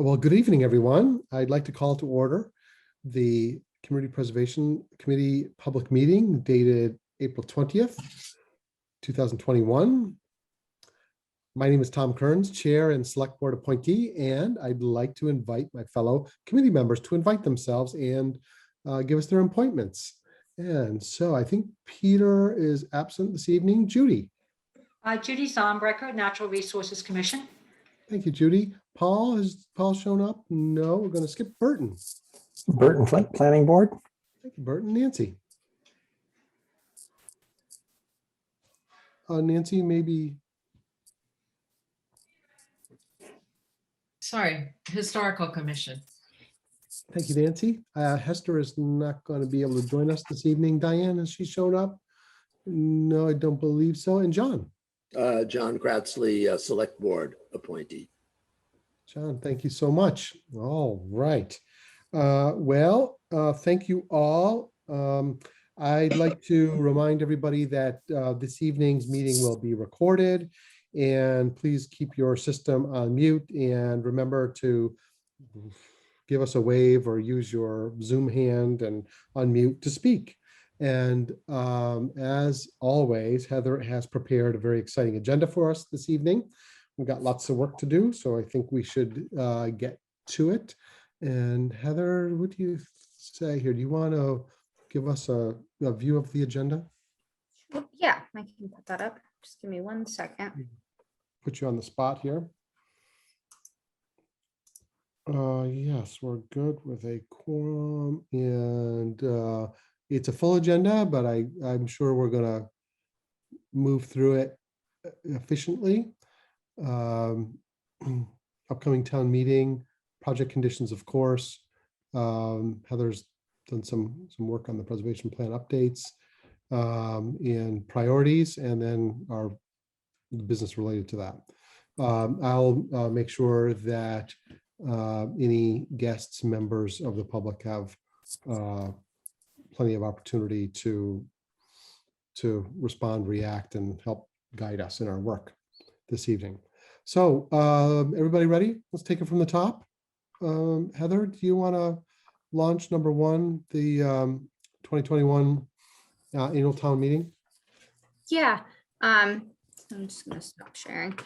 Well, good evening, everyone. I'd like to call to order the Community Preservation Committee public meeting dated April 20th, 2021. My name is Tom Kearns, Chair and Select Board appointee, and I'd like to invite my fellow committee members to invite themselves and give us their appointments. And so I think Peter is absent this evening. Judy. Judy Zombrecker, Natural Resources Commission. Thank you, Judy. Paul, has Paul shown up? No, we're going to skip Burton. Burton Flint Planning Board. Thank you, Burton. Nancy. Nancy, maybe. Sorry, Historical Commission. Thank you, Nancy. Hester is not going to be able to join us this evening. Diane, has she shown up? No, I don't believe so. And John. John Kratzley, Select Board appointee. John, thank you so much. All right. Thank you all. I'd like to remind everybody that this evening's meeting will be recorded, and please keep your system on mute and remember to give us a wave or use your Zoom hand and unmute to speak. And as always, Heather has prepared a very exciting agenda for us this evening. We've got lots of work to do, so I think we should get to it. And Heather, what do you say here? Do you want to give us a view of the agenda? Yeah, I can put that up. Just give me 1 second. Put you on the spot here. Yes, we're good with a quorum, and it's a full agenda, but I'm sure we're going to move through it efficiently. Upcoming town meeting, project conditions, of course. Heather's done some work on the preservation plan updates and priorities, and then our business related to that. I'll make sure that any guests, members of the public have plenty of opportunity to respond, react, and help guide us in our work this evening. So everybody ready? Let's take it from the top. Heather, do you want to launch number one, the 2021 annual town meeting? Yeah, I'm just gonna stop sharing.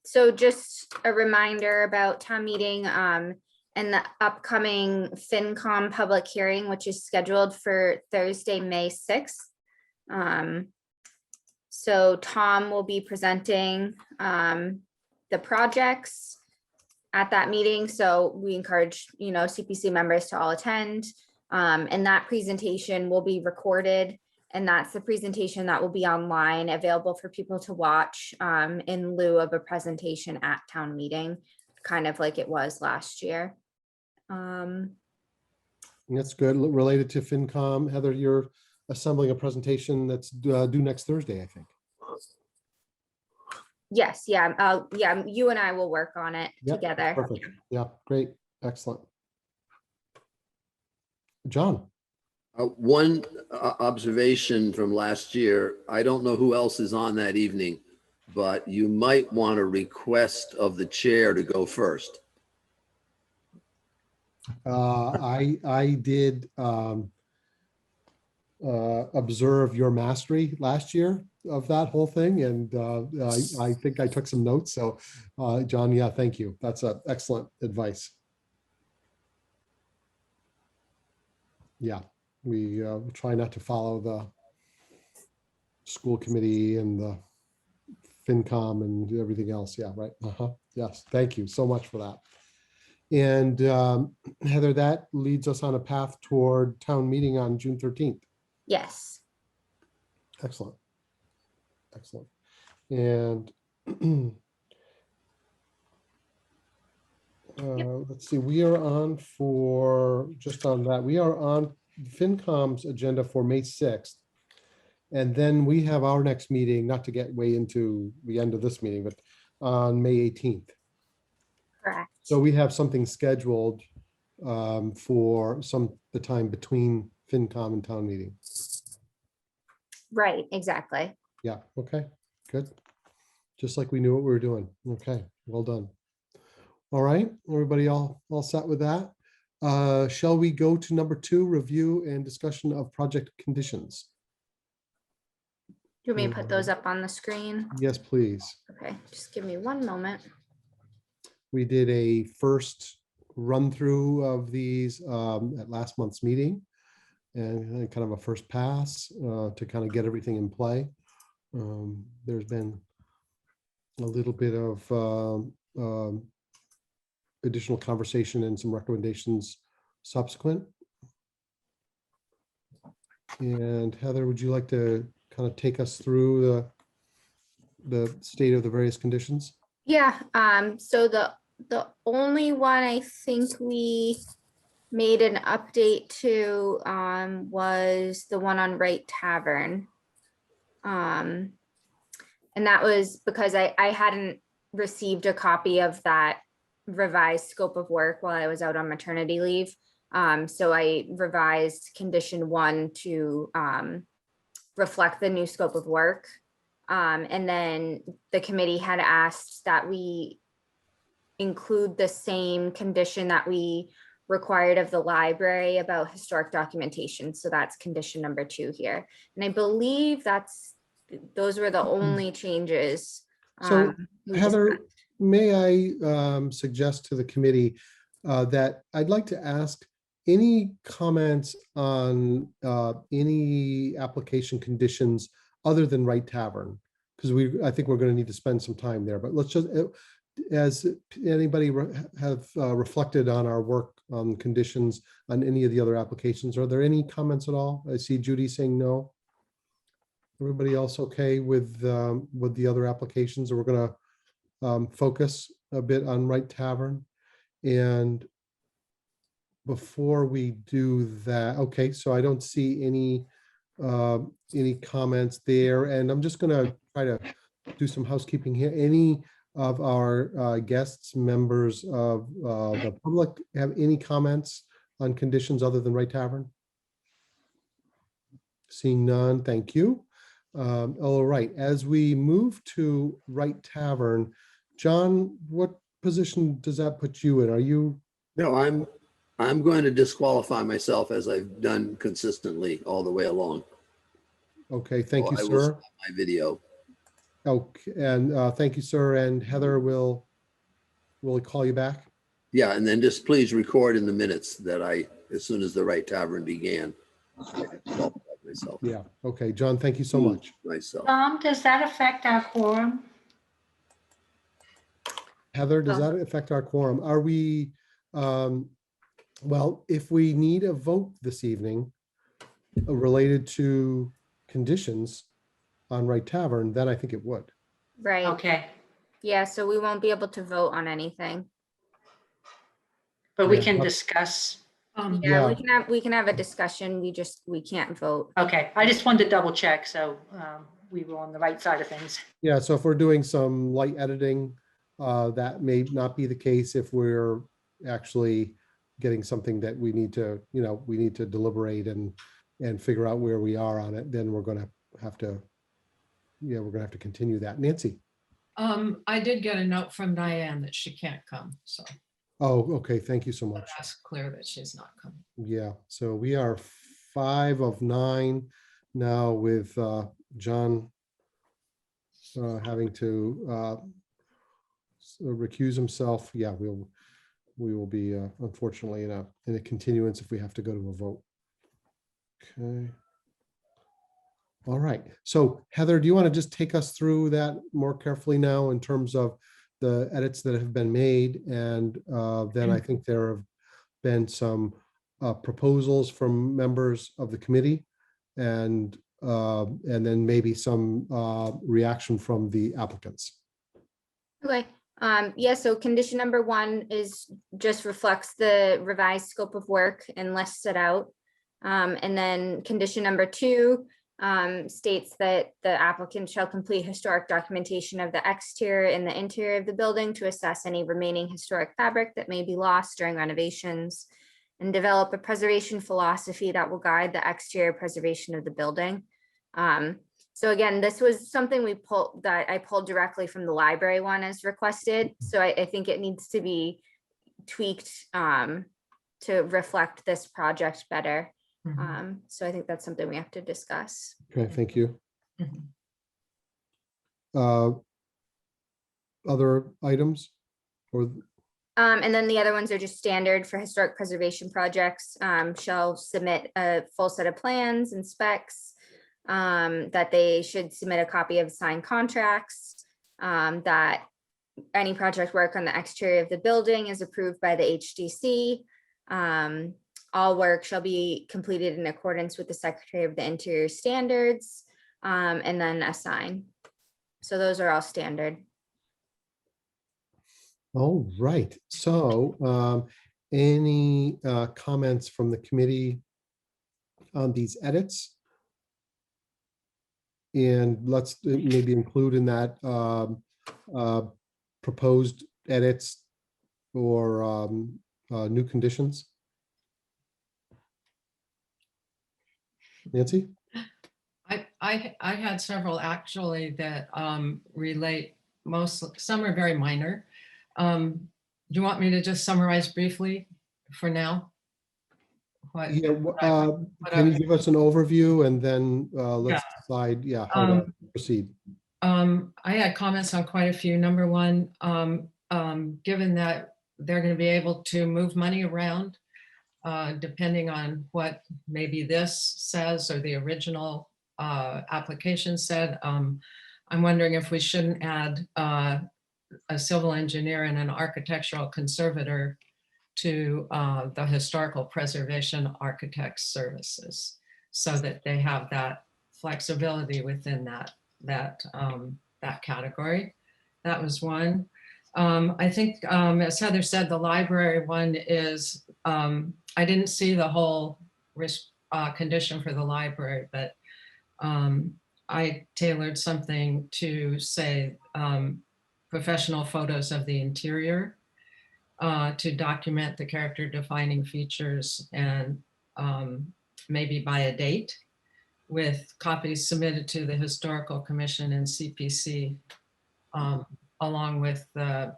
So just a reminder about town meeting and the upcoming FinCom public hearing, which is scheduled for Thursday, May 6th. So Tom will be presenting the projects at that meeting. So we encourage, CPC members to all attend. And that presentation will be recorded. And that's the presentation that will be online, available for people to watch in lieu of a presentation at town meeting, kind of like it was last year. That's good. Related to FinCom, Heather, you're assembling a presentation that's due next Thursday, I think. Yes, yeah, you and I will work on it together. Perfect. Yeah, great, excellent. John. One observation from last year, I don't know who else is on that evening, but you might want to request of the chair to go first. I did observe your mastery last year of that whole thing, and I think I took some notes. So John, yeah, thank you. That's excellent advice. Yeah, we try not to follow the school committee and the FinCom and everything else. Yeah, right. Yes, thank you so much for that. And Heather, that leads us on a path toward town meeting on June 13th. Yes. Excellent. Excellent. And let's see, we are on for, just on that, we are on FinCom's agenda for May 6th. And then we have our next meeting, not to get way into the end of this meeting, but on May 18th. Correct. So we have something scheduled for the time between FinCom and town meeting. Right, exactly. Yeah, okay, good. Just like we knew what we were doing. Okay, well done. All right, everybody all set with that? Shall we go to number 2, review and discussion of project conditions? Do you want me to put those up on the screen? Yes, please. Okay, just give me one moment. We did a first run through of these at last month's meeting, and kind of a first pass to kind of get everything in play. There's been a little bit of additional conversation and some recommendations subsequent. And Heather, would you like to kind of take us through the state of the various conditions? Yeah, so the only one I think we made an update to was the one on Wright Tavern. And that was because I hadn't received a copy of that revised scope of work while I was out on maternity leave. So I revised condition 1 to reflect the new scope of work. And then the committee had asked that we include the same condition that we required of the library about historic documentation. So that's condition number 2 here. And I believe those were the only changes. So we just Heather, had. may I suggest to the committee that I'd like to ask any comments on any application conditions other than Wright Tavern, because I think we're going to need to spend some time there. But let's just, as anybody have reflected on our work on conditions on any of the other applications, are there any comments at all? I see Judy saying no. Everybody else okay with the other applications? Or we're going to focus a bit on Wright Tavern. And before we do that, okay, so I don't see any comments there, and I'm just going to try to do some housekeeping here. Any of our guests, members of the public, have any comments on conditions other than Wright Tavern? Seeing none, thank you. All right, as we move to Wright Tavern, John, what position does that put you in? Are you? No, I'm going to disqualify myself as I've done consistently all the way along. Okay, thank you, So I will sir. stop my video. Okay, and thank you, sir. And Heather will call you back. Yeah, and then just please record in the minutes that as soon as the Wright Tavern began, I disqualified myself. Yeah, okay, John, thank you so much. Myself. Does that affect our quorum? Heather, does that affect our quorum? Are we, well, if we need a vote this evening related to conditions on Wright Tavern, then I think it would. Right, Okay, yeah, so we won't be able to vote on anything. but we Yeah. can discuss. Yeah, Yeah. we can have a discussion, we can't vote. Okay, I just wanted to double check, so we were on the right side of things. Yeah, so if we're doing some light editing, that may not be the case if we're actually getting something that we need to, we need to deliberate and figure out where we are on it, then we're going to have to, we're going to have to continue that. Nancy? I did get a note from Diane that she can't come, so Oh, okay, thank you so much. that's clear that she's not coming. Yeah, so we are 5 of 9 now with John having to recuse himself. Yeah, we will be unfortunately in a continuance if we have to go to a vote. Okay. All right. So Heather, do you want to just take us through that more carefully now in terms of the edits that have been made? And then I think there have been some proposals from members of the committee, and then maybe some reaction from the applicants. Okay, yeah, so condition number 1 is just reflects the revised scope of work and lists it out. And then condition number 2 states that the applicant shall complete historic documentation of the exterior and the interior of the building to assess any remaining historic fabric that may be lost during renovations, and develop a preservation philosophy that will guide the exterior preservation of the building. So again, this was something that I pulled directly from the library one as requested. So I think it needs to be tweaked to reflect this project better. So I think that's something we have to discuss. Okay, thank you. Mhm. Other items or And then the other ones are just standard for historic preservation projects. Shall submit a full set of plans and specs. That they should submit a copy of signed contracts. That any project work on the exterior of the building is approved by the HDC. All work shall be completed in accordance with the Secretary of the Interior standards, and then a sign. So those are all standard. all right. So any comments from the committee on these edits? And let's maybe include in that proposed edits or new conditions. Nancy? I had several actually that relate some are very minor. Do you want me to just summarize briefly for now? Yeah, can you give us an overview and then let's decide, yeah, how to proceed. I had comments on quite a few. Number one, given that they're going to be able to move money around depending on what maybe this says or the original application said, I'm wondering if we shouldn't add a civil engineer and an architectural conservator to the historical preservation architects services, so that they have that flexibility within that category. That was one. I think, as Heather said, the library one is, I didn't see the whole condition for the library, but I tailored something to say professional photos of the interior to document the character defining features, and maybe by a date, with copies submitted to the Historical Commission and CPC along with the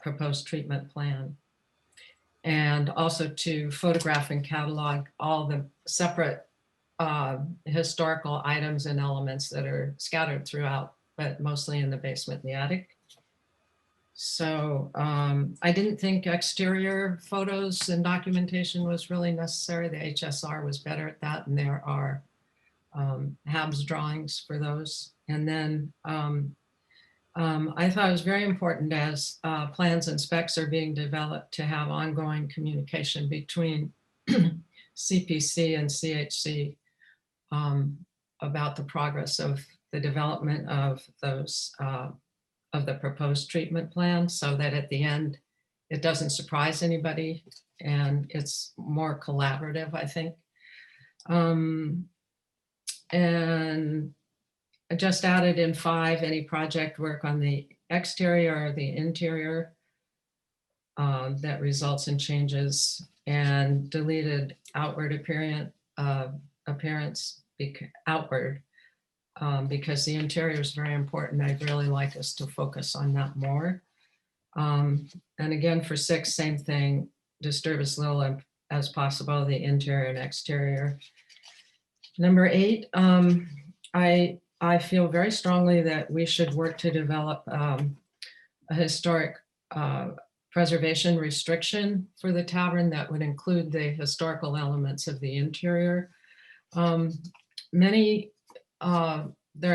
proposed treatment plan. And also to photograph and catalog all the separate historical items and elements that are scattered throughout, but mostly in the basement and the attic. So I didn't think exterior photos and documentation was really necessary. The HSR was better at that, and there are HABS drawings for those. And then I thought it was very important, as plans and specs are being developed, to have ongoing communication between CPC and CHC about the progress of the development of those of the proposed treatment plan, so that at the end it doesn't surprise anybody and it's more collaborative, I think. And I just added in 5, any project work on the exterior or the interior that results in changes, and deleted outward appearance outward, because the interior is very important. I'd really like us to focus on that more. And again, for 6, same thing, disturb as little as possible the interior and exterior. Number 8, I feel very strongly that we should work to develop a historic preservation restriction for the tavern that would include the historical elements of the interior. There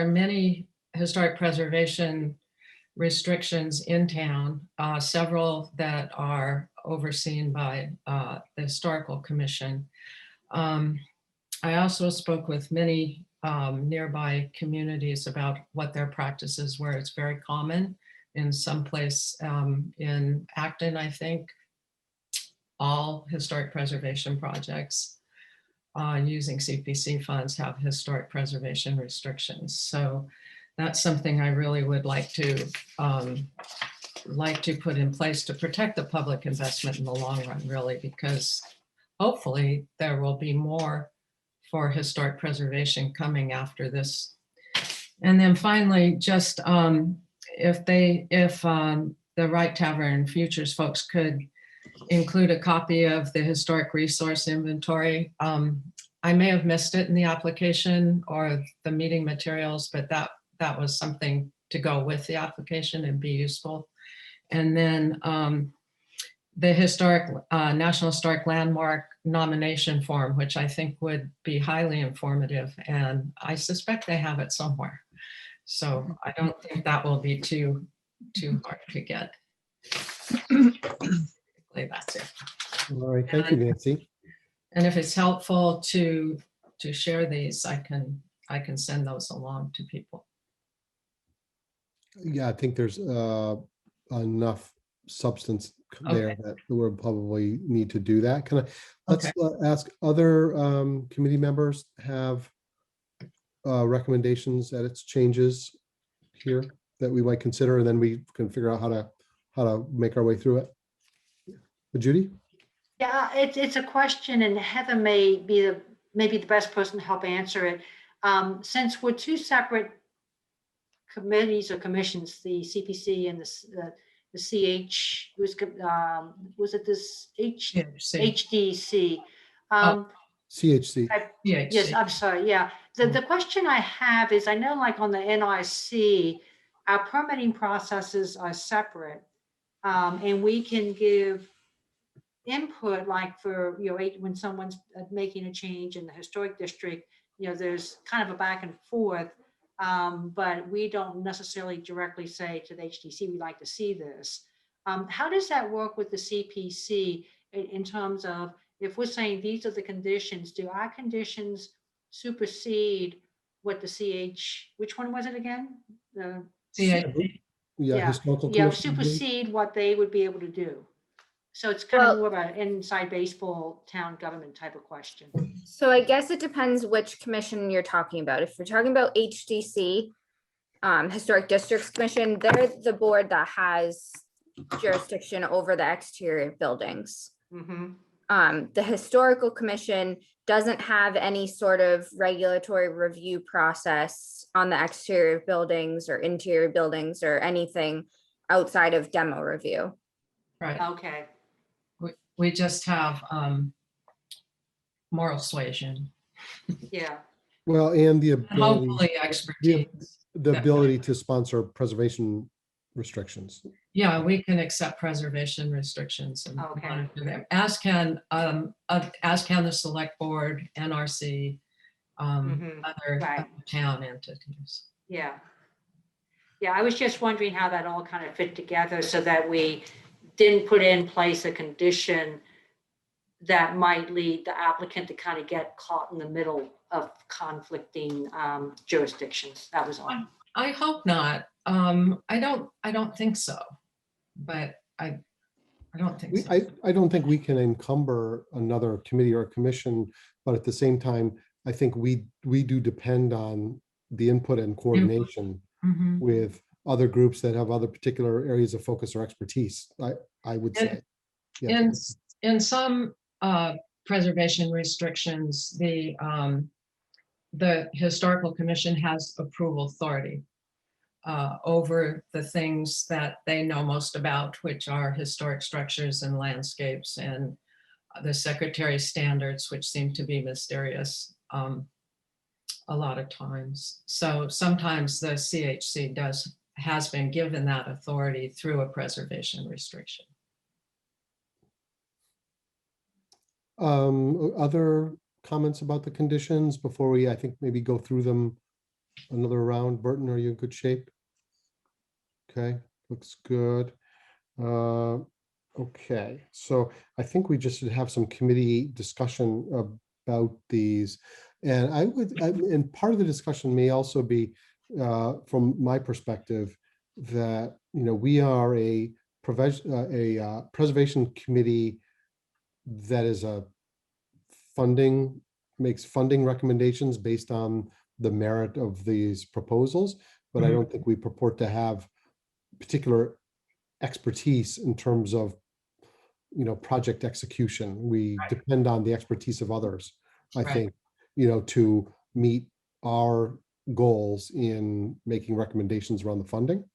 are many historic preservation restrictions in town, several that are overseen by the Historical Commission. I also spoke with many nearby communities about what their practices were. It's very common in some place in Acton, I think, all historic preservation projects using CPC funds have historic preservation restrictions. So that's something I really would like to put in place to protect the public investment in the long run, really, because hopefully there will be more for historic preservation coming after this And then finally, just if the Wright Tavern Futures folks could include a copy of the historic resource inventory. I may have missed it in the application or the meeting materials, but that was something to go with the application and be useful. And then the historic National Historic Landmark nomination form, which I think would be highly informative, and I suspect they have it somewhere. So I don't think that will be too hard to get. That's it. All right, thank you, Nancy. And if it's helpful to share these, I can send those along to people. Yeah, I think there's enough substance there Okay. that we'll probably need to do that. Let's Okay. ask other committee members have recommendations, edits, changes here that we might consider, and then we can figure out how to make our way through it. Judy? Yeah, it's a question, and Heather may be the best person to help answer it. Since we're two separate committees or commissions, the CPC and the CH, was it this HDC? CHC. Yes, I'm sorry. Yeah. The question I have is, I know like on the NIC, our permitting processes are separate. And we can give input, like for, when someone's making a change in the historic district, there's kind of a back and forth. But we don't necessarily directly say to the HDC, we'd like to see this. How does that work with the CPC in terms of, if we're saying these are the conditions, do our conditions supersede what the which one was it again? The Yeah, historical yeah, commission. supersede what they would be able to do. So it's kind of more of an inside baseball town government type of question. So I guess it depends which commission you're talking about. If you're talking about HDC, Historic Districts Commission, they're the board that has jurisdiction over the exterior buildings. Mm-hmm. The Historical Commission doesn't have any sort of regulatory review process on the exterior buildings or interior buildings or anything outside of demo review. Right. Okay. We just have moral suasion. Yeah. Well, and the And ability, hopefully expertise. the ability to sponsor preservation restrictions. Yeah, we can accept preservation restrictions and Okay. monitor them, as can the select board, NRC, other Right. town entities. Yeah. Yeah, I was just wondering how that all kind of fit together so that we didn't put in place a condition that might lead the applicant to kind of get caught in the middle of conflicting jurisdictions. That was all. I hope not. I don't think so, but I don't think so. I don't think we can encumber another committee or commission, but at the same time, I think we do depend on the input and coordination Mhm. with other groups that have other particular areas of focus or expertise. I would say. Yeah. In some preservation restrictions, the Historical Commission has approval authority over the things that they know most about, which are historic structures and landscapes, and the Secretary's standards, which seem to be mysterious a lot of times. So sometimes the CHC has been given that authority through a preservation restriction. Other comments about the conditions before we, I think, maybe go through them another round? Burton, are you in good shape? Okay, looks good. Okay, so I think we just should have some committee discussion about these. And and part of the discussion may also be, from my perspective, that, we are a preservation committee that is makes funding recommendations based on the merit of these proposals, but I don't think we purport to have particular expertise in terms of, project execution. We depend on the expertise of others, I think, to meet our goals in making recommendations around the funding.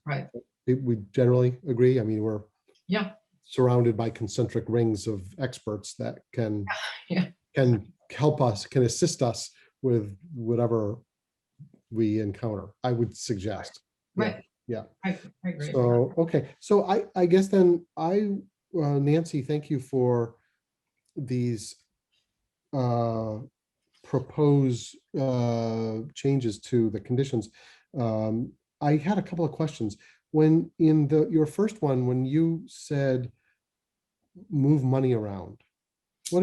Right. We generally agree. I mean, we're Yeah. surrounded by concentric rings of experts that can Yeah. can help us, can assist us with whatever we encounter, I would suggest. Right. Yeah. I agree. So, okay, so I guess then Nancy, thank you for these proposed changes to the conditions. I had a couple of questions. When in your first one, when you said move money around, what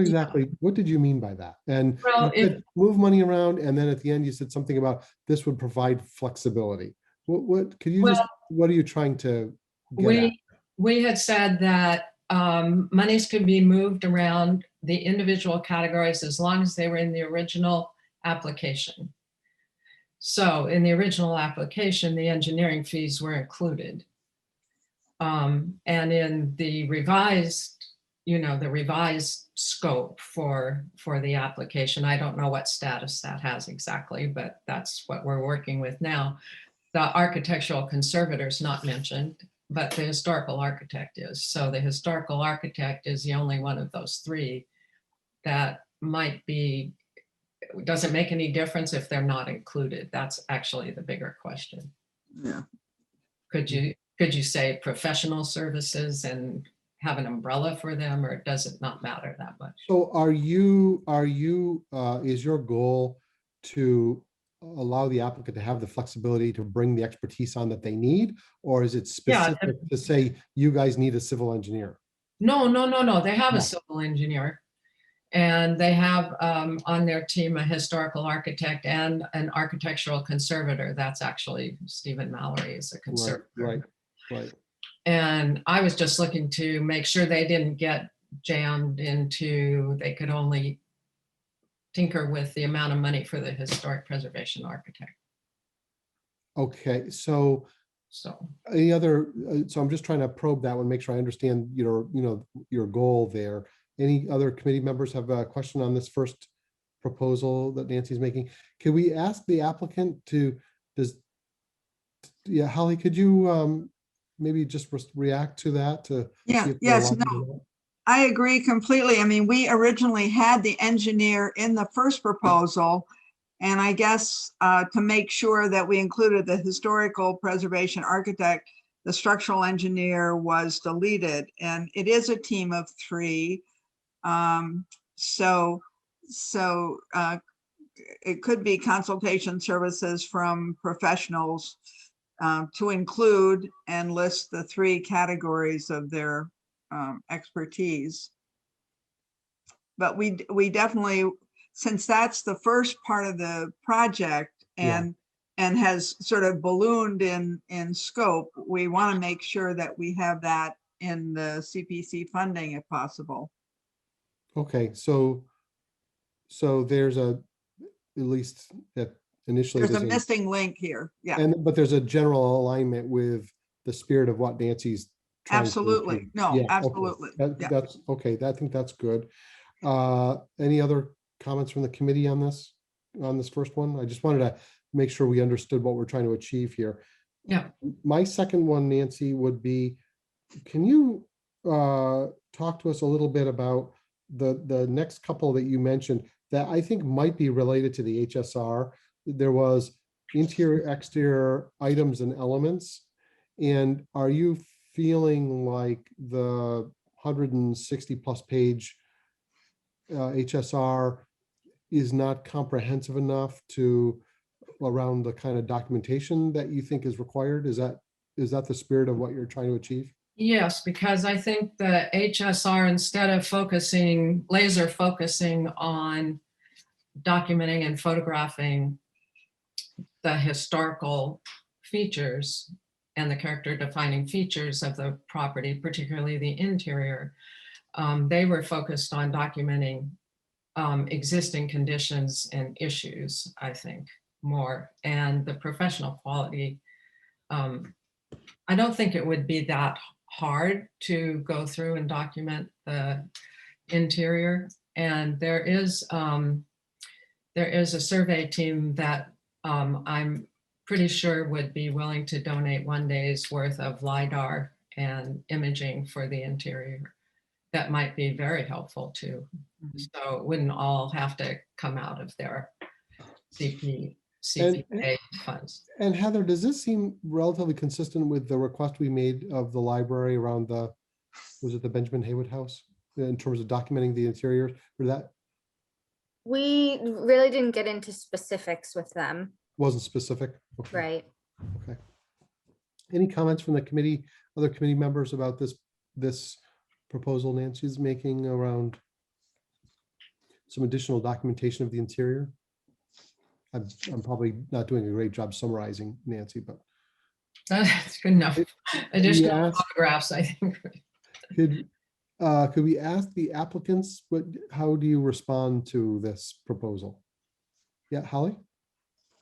did you mean by that? And Well, you said move money around, and then at the end you said something about this would provide flexibility. What could you just, what are you trying to get at? We had said that monies could be moved around the individual categories as long as they were in the original application. So in the original application, the engineering fees were included. And in the revised, the revised scope for the application, I don't know what status that has exactly, but that's what we're working with now. The architectural conservator is not mentioned, but the historical architect is. So the historical architect is the only one of those three that might be, doesn't make any difference if they're not included. That's actually the bigger question. Yeah. Could you say professional services and have an umbrella for them, or does it not matter that much? So is your goal to allow the applicant to have the flexibility to bring the expertise on that they need? Or is it specific to say, you guys need a civil engineer? No. They have No. a civil engineer, and they have on their team a historical architect and an architectural conservator. That's actually Stephen Mallory is a conservator. Right. And I was just looking to make sure they didn't get jammed into, they could only tinker with the amount of money for the historic preservation architect. Okay, so any other, so I'm just trying to probe that one, make sure I understand your goal there. Any other committee members have a question on this first proposal that Nancy's making? Can we ask the applicant Holly, could you maybe just react to that to Yeah, see if they're yes, allowed to no, do I agree completely. I mean, we originally had the engineer in the first proposal. And I guess to make sure that we included the historical preservation architect, the structural engineer was deleted. And it is a team of three. So it could be consultation services from professionals to include and list the three categories of their expertise. But we definitely, since that's the first part of the project and has sort of ballooned in scope, we want to make sure that we have that in the CPC funding if possible. Okay, so there's at least that initially There's a missing link here. Yeah, but there's a general alignment with the spirit of what Nancy's trying to absolutely. achieve. No, Yeah, okay. absolutely. Yeah. That's okay. I think that's good. Any other comments from the committee on this first one? I just wanted to make sure we understood what we're trying to achieve here. Yeah. My second one, Nancy, would be, can you talk to us a little bit about the next couple that you mentioned that I think might be related to the HSR? There was interior, exterior items and elements. And are you feeling like the 160 plus page HSR is not comprehensive enough around the kind of documentation that you think is required? Is that the spirit of what you're trying to achieve? Yes, because I think the HSR, instead of laser focusing on documenting and photographing the historical features and the character defining features of the property, particularly the interior, they were focused on documenting existing conditions and issues, I think, more. And the professional quality, I don't think it would be that hard to go through and document the interior. And there is a survey team that I'm pretty sure would be willing to donate 1 day's worth of LiDAR and imaging for the interior. That might be very helpful too. So it wouldn't all have to come out of their CPA funds. And Heather, does this seem relatively consistent with the request we made of the library around the, was it the Benjamin Haywood House? In terms of documenting the interior, or that We really didn't get into specifics with them, wasn't specific? Okay. right? Okay. Any comments from the committee, other committee members about this proposal Nancy's making around some additional documentation of the interior? I'm probably not doing a great job summarizing, Nancy, but That's good enough. Additional photographs, I think. could we ask the applicants, how do you respond to this proposal? Yeah, Holly?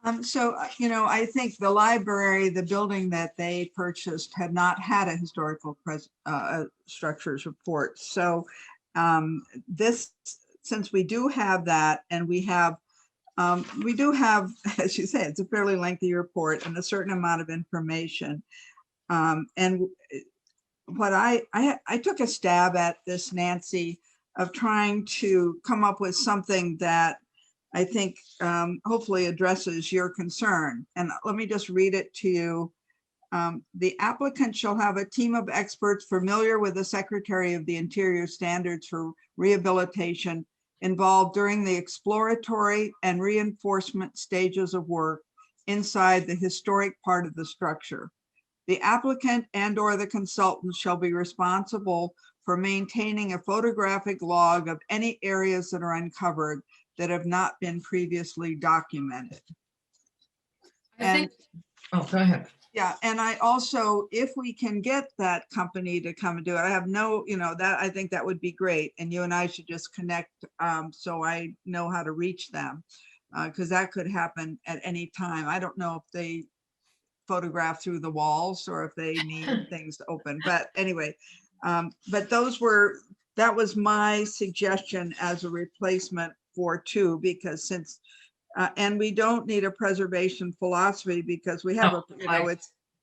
I think the library, the building that they purchased had not had a historical structures report. So since we do have that, and we do have, as you say, it's a fairly lengthy report and a certain amount of information. And what I took a stab at this, Nancy, of trying to come up with something that I think hopefully addresses your concern. And let me just read it to you. The applicant shall have a team of experts familiar with the Secretary of the Interior standards for rehabilitation involved during the exploratory and reinforcement stages of work inside the historic part of the structure. The applicant and/or the consultant shall be responsible for maintaining a photographic log of any areas that are uncovered that have not been previously documented. Oh, go ahead. Yeah, and I also, if we can get that company to come and do it, I have no, that I think that would be great. And you and I should just connect so I know how to reach them, because that could happen at any time. I don't know if they photograph through the walls or if they need things open, but anyway, but that was my suggestion as a replacement for 2, because since and we don't need a preservation philosophy because we have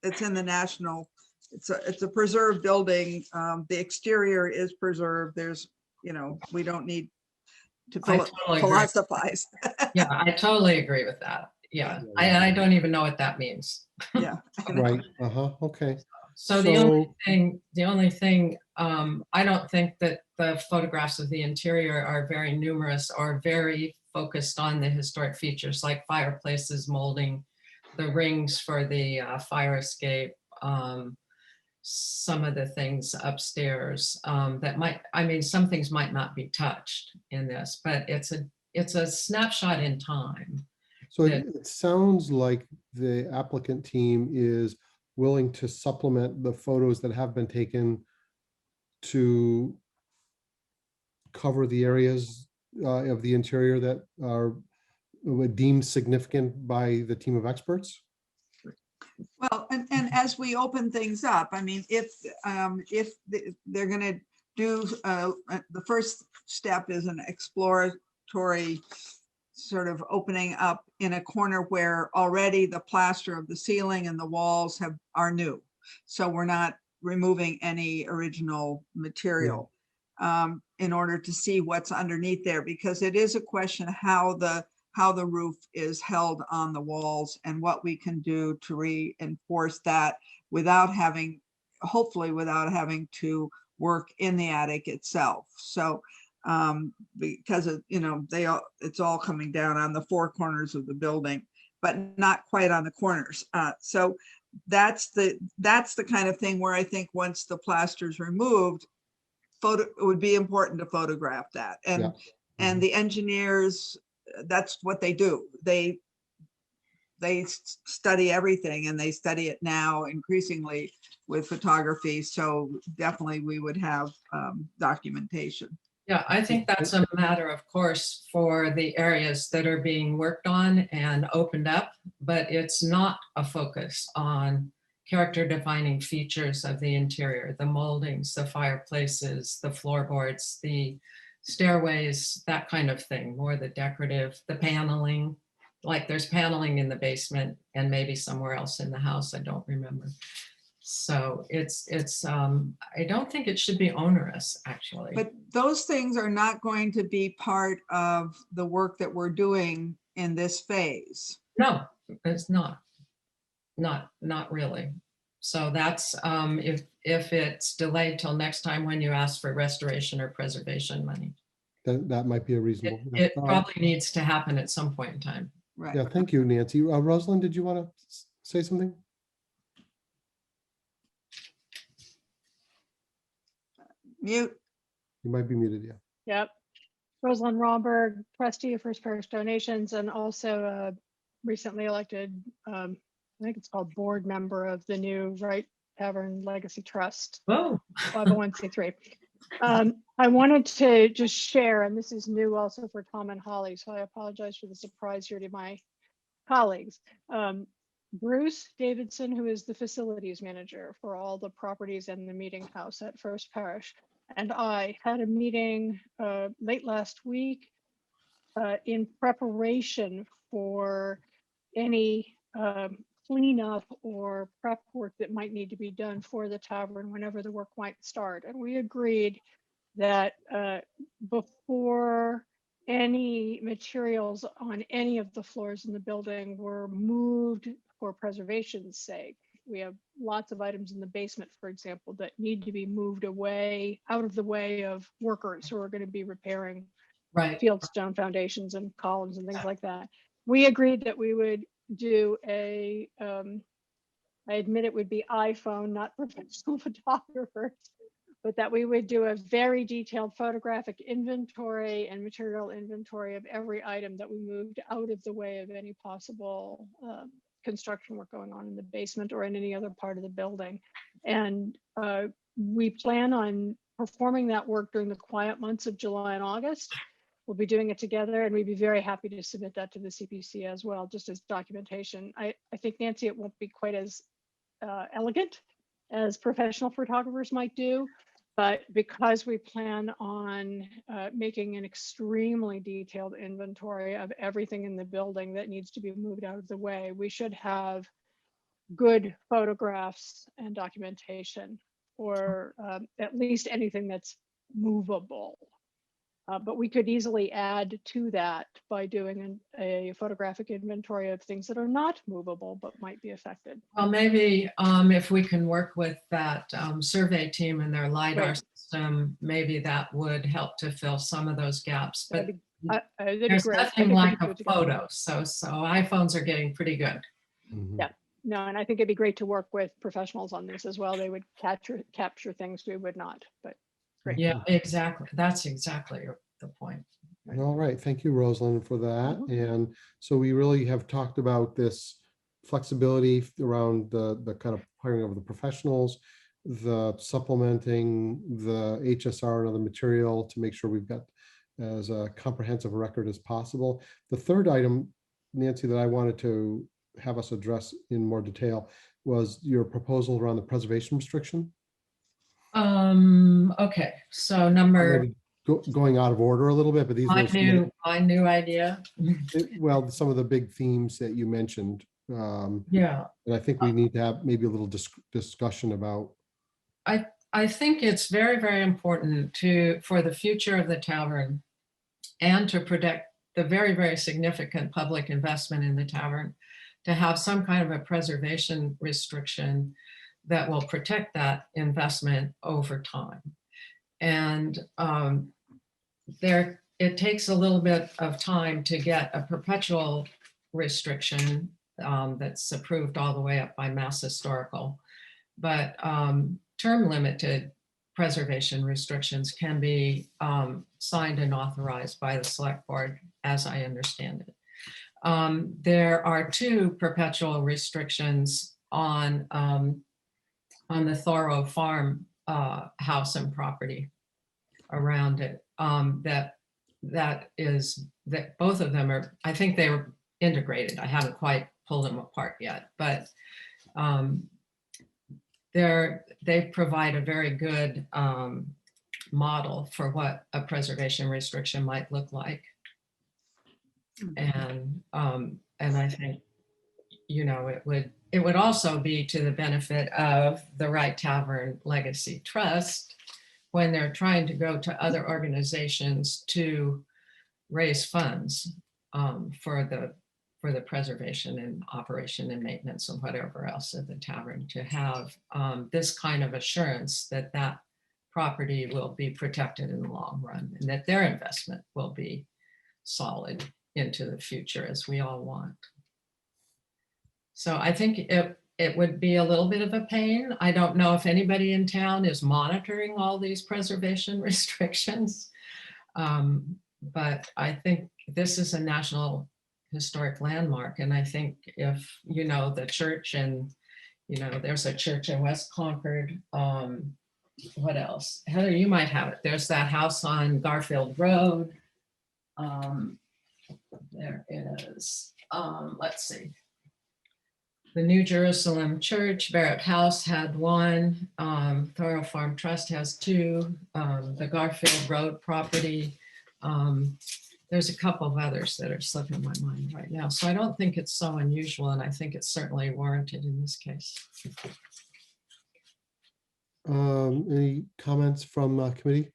it's in the national, it's a preserved building. The exterior is preserved. There's, we don't need to philosophize. Yeah, I totally agree with that. Yeah, I don't even know what that means. Yeah. Right. Okay. So the only thing, I don't think that the photographs of the interior are very numerous or very focused on the historic features like fireplaces, molding, the rings for the fire escape, some of the things upstairs that some things might not be touched in this, but it's a snapshot in time. So it sounds like the applicant team is willing to supplement the photos that have been taken to cover the areas of the interior that are deemed significant by the team of experts. Well, and as we open things up, I mean, if they're going to do the first step is an exploratory sort of opening up in a corner where already the plaster of the ceiling and the walls are new. So we're not removing any original material in order to see what's underneath there, because it is a question how the roof is held on the walls and what we can do to reinforce that hopefully without having to work in the attic itself. So because it's all coming down on the 4 corners of the building, but not quite on the corners. So that's the kind of thing where I think once the plaster's removed, it would be important to photograph that. And the engineers, that's what they do. They study everything, and they study it now increasingly with photography. So definitely we would have documentation. Yeah, I think that's a matter of course for the areas that are being worked on and opened up, but it's not a focus on character defining features of the interior, the moldings, the fireplaces, the floorboards, the stairways, that kind of thing, more the decorative, the paneling, like there's paneling in the basement and maybe somewhere else in the house, I don't remember. So I don't think it should be onerous, actually. But those things are not going to be part of the work that we're doing in this phase. No, it's not. Not really. So that's, if it's delayed till next time when you ask for restoration or preservation money. That might be a It reasonable. it probably needs to happen at some point in time. Right. Yeah, thank you, Nancy. Rosalind, did you want to say something? Mute. You might be muted, yeah. Yep. Rosalind Romberg, trustee of First Parish Donations, and also recently elected, I think it's called board member of the new Wright Tavern Legacy Trust, Oh, 501c3. I wanted to just share, and this is new also for Tom and Holly, so I apologize for the surprise here to my colleagues. Bruce Davidson, who is the facilities manager for all the properties and the meeting house at First Parish, and I had a meeting late last week in preparation for any cleanup or prep work that might need to be done for the tavern whenever the work might start. And we agreed that before any materials on any of the floors in the building were moved for preservation's sake. We have lots of items in the basement, for example, that need to be moved away, out of the way of workers who are going to be repairing right. fieldstone foundations and columns and things like that. We agreed that we would do I admit it would be iPhone, not professional photographers, but that we would do a very detailed photographic inventory and material inventory of every item that we moved out of the way of any possible construction work going on in the basement or in any other part of the building. And we plan on performing that work during the quiet months of July and August. We'll be doing it together, and we'd be very happy to submit that to the CPC as well, just as documentation. I think, Nancy, it won't be quite as elegant as professional photographers might do, but because we plan on making an extremely detailed inventory of everything in the building that needs to be moved out of the way, we should have good photographs and documentation, or at least anything that's movable. But we could easily add to that by doing a photographic inventory of things that are not movable but might be affected. Well, maybe if we can work with that survey team and their LiDAR Right. system, maybe that would help to fill some of those gaps. But That'd be there's great. I nothing think we like could do a it together. photo. So iPhones are getting pretty good. Mhm. Yeah. No, and I think it'd be great to work with professionals on this as well. They would capture things we would not, but great. Yeah, exactly. That's exactly the point. All right, thank you, Rosalind, for that. And so we really have talked about this flexibility around the kind of hiring of the professionals, the supplementing the HSR and other material to make sure we've got as a comprehensive record as possible. The third item, Nancy, that I wanted to have us address in more detail was your proposal around the preservation restriction. Okay, so number, Maybe going out of order a little bit, but these were some my new idea. well, some of the big themes that you mentioned. Yeah, And I think we need to have maybe a little discussion about. I think it's very, very important for the future of the tavern and to protect the very, very significant public investment in the tavern, to have some kind of a preservation restriction that will protect that investment over time. And it takes a little bit of time to get a perpetual restriction that's approved all the way up by Mass Historical. But term limited preservation restrictions can be signed and authorized by the select board, as I understand it. There are 2 perpetual restrictions on the Thoreau Farm house and property around it. That both of them are, I think they were integrated. I haven't quite pulled them apart yet, but they provide a very good model for what a preservation restriction might look like. And And I think, it would also be to the benefit of the Wright Tavern Legacy Trust when they're trying to go to other organizations to raise funds for the preservation and operation and maintenance and whatever else of the tavern, to have this kind of assurance that that property will be protected in the long run and that their investment will be solid into the future, as we all want. So I think it would be a little bit of a pain. I don't know if anybody in town is monitoring all these preservation restrictions. But I think this is a National Historic Landmark. And I think if, the church and, there's a church in West Concord. What else? Heather, you might have it. There's that house on Garfield Road. There it is. Let's see. The New Jerusalem Church, Barrett House had one. Thorough Farm Trust has two. The Garfield Road property. There's a couple of others that are slipping my mind right now. So I don't think it's so unusual, and I think it's certainly warranted in this case. Any comments from committee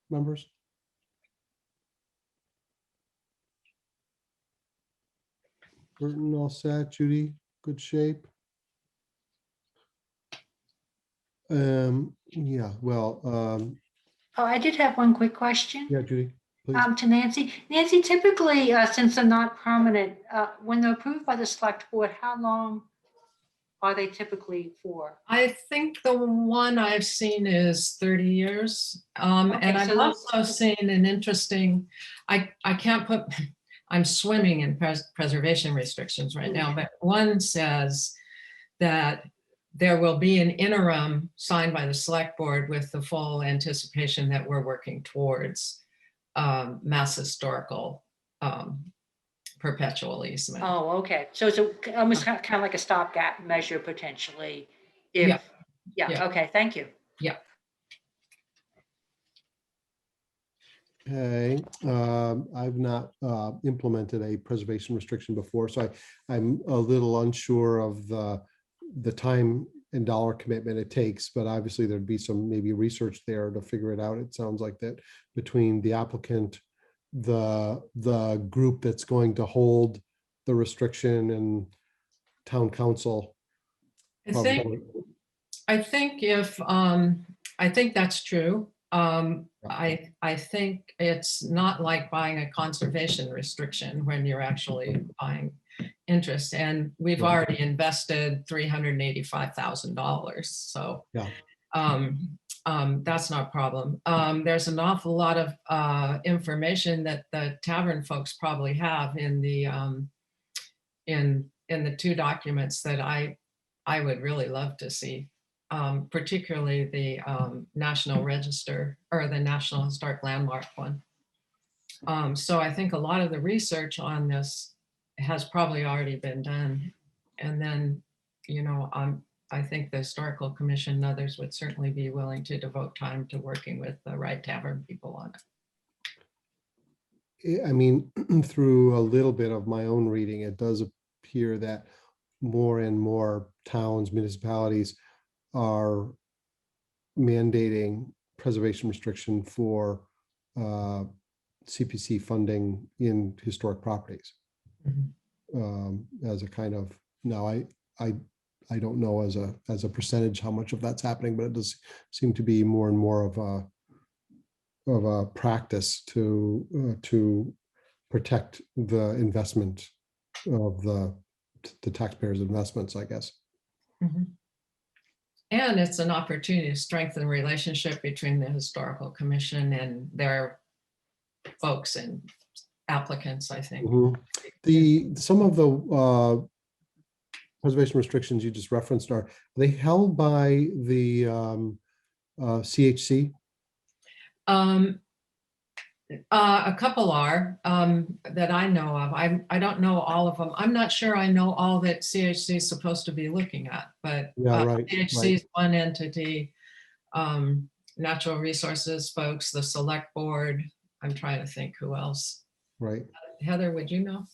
members? Burton, all set. Judy, good shape. Yeah, well, Oh, I did have one quick question. yeah, Judy, please. To Nancy. Nancy, typically, since they're not permanent, when they're approved by the select board, how long are they typically for? I think the one I've seen is 30 years. And Okay, I've so that's- also seen an interesting, I can't put, I'm swimming in preservation restrictions right now, but one says that there will be an interim signed by the select board with the full anticipation that we're working towards mass historical perpetual easement. Oh, okay. So it's almost kind of like a stopgap measure potentially. If, Yeah. Yeah, okay, thank you. Yeah. Okay, I've not implemented a preservation restriction before, so I'm a little unsure of the time and dollar commitment it takes, but obviously there'd be some maybe research there to figure it out. It sounds like that between the applicant, the group that's going to hold the restriction, and town council. I think if, I think that's true. I think it's not like buying a conservation restriction when you're actually buying interest, and we've Right. already invested $385,000. So Yeah. That's not a problem. There's an awful lot of information that the Tavern folks probably have in the two documents that I would really love to see. Particularly the National Register or the National Historic Landmark one. So I think a lot of the research on this has probably already been done. And then, I think the Historical Commission and others would certainly be willing to devote time to working with the Wright Tavern people on it. I mean, through a little bit of my own reading, it does appear that more and more towns, municipalities are mandating preservation restriction for CPC funding in historic properties. As a kind of, now I don't know as a percentage how much of that's happening, but it does seem to be more and more of a practice to protect the investment of the taxpayers' investments, I guess. Mm-hmm. And it's an opportunity to strengthen the relationship between the Historical Commission and their folks and applicants, I think. Mm-hmm. Some of the preservation restrictions you just referenced, are they held by the CHC? A couple are that I know of. I don't know all of them. I'm not sure I know all that CHC is supposed to be looking at, but Yeah, right. CHC is one entity. Natural resources folks, the select board. I'm trying to think who else. Right. Heather, would you know?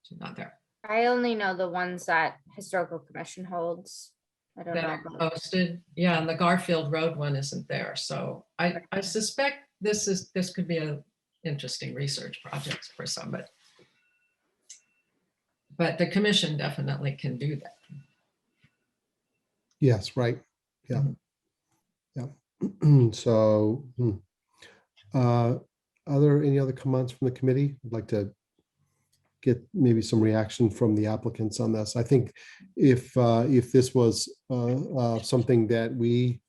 She's not there. I only know the ones that Historical Commission holds. I don't That know. are about- posted. Yeah, and the Garfield Road one isn't there. So I suspect this could be a interesting research project for somebody. But the commission definitely can do that. Yes, right. Yeah. Mhm. Yeah. So, are there any other comments from the committee? I'd like to get maybe some reaction from the applicants on this. I think if this was something that we,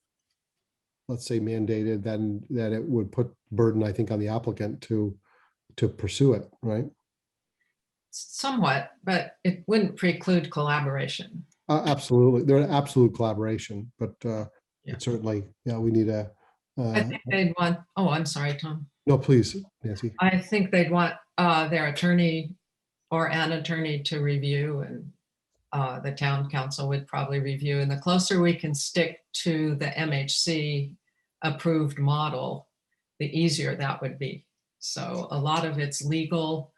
let's say, mandated, then that it would put burden, I think, on the applicant to pursue it, right? Somewhat, but it wouldn't preclude collaboration. Absolutely, they're an absolute collaboration, but Yeah. but certainly, yeah, we need a. I think they'd want, oh, I'm sorry, Tom. No, please, Nancy. I think they'd want their attorney or an attorney to review, and the town council would probably review. And the closer we can stick to the MHC approved model, the easier that would be. So a lot of it's legal,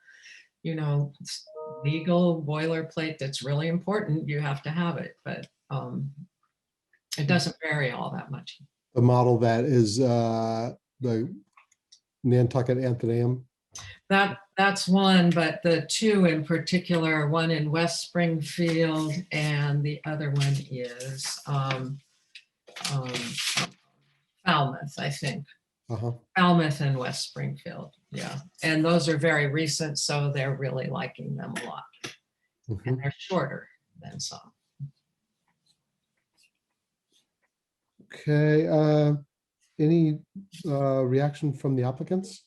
legal boilerplate that's really important. You have to have it, but it doesn't vary all that much. The model that is the Nantucket Athenaeum. That's one, but the two in particular, one in West Springfield and the other one is Falmouth, I think. Falmouth and West Springfield, yeah. And those are very recent, so they're really liking them a lot. And they're shorter than some. Okay, any reaction from the applicants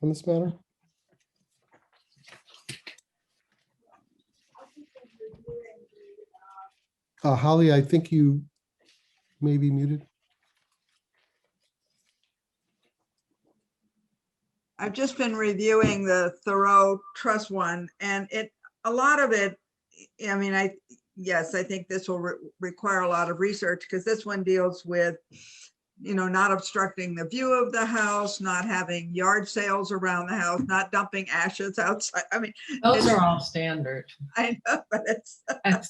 on this matter? Holly, I think you may be muted. I've just been reviewing the Thoreau Trust one, and a lot of it, I mean, yes, I think this will require a lot of research, because this one deals with, not obstructing the view of the house, not having yard sales around the house, not dumping ashes outside. I mean, Those are all standard. I know, but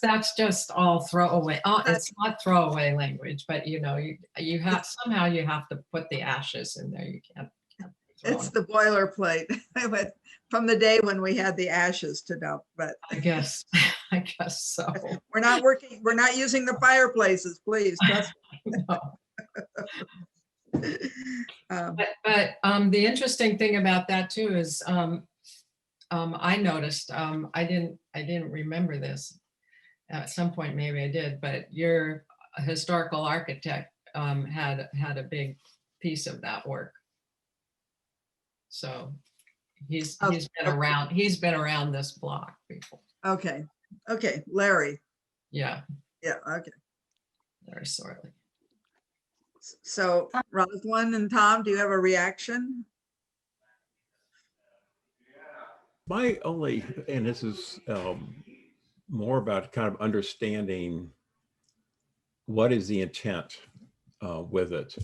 That's just all throwaway. It's not throwaway language, but you have somehow you have to put the ashes in there. You can't. it's the boilerplate from the day when we had the ashes to dump, but I guess so. we're not using the fireplaces, please. Trust me. No. But the interesting thing about that too is I noticed I didn't remember this at some point, maybe I did, but your historical architect had a big piece of that work. So he's been around this block before. Okay, Larry. Yeah, Okay. very sorely. So Rosalind and Tom, do you have a reaction? My only, and this is more about kind of understanding what is the intent with it.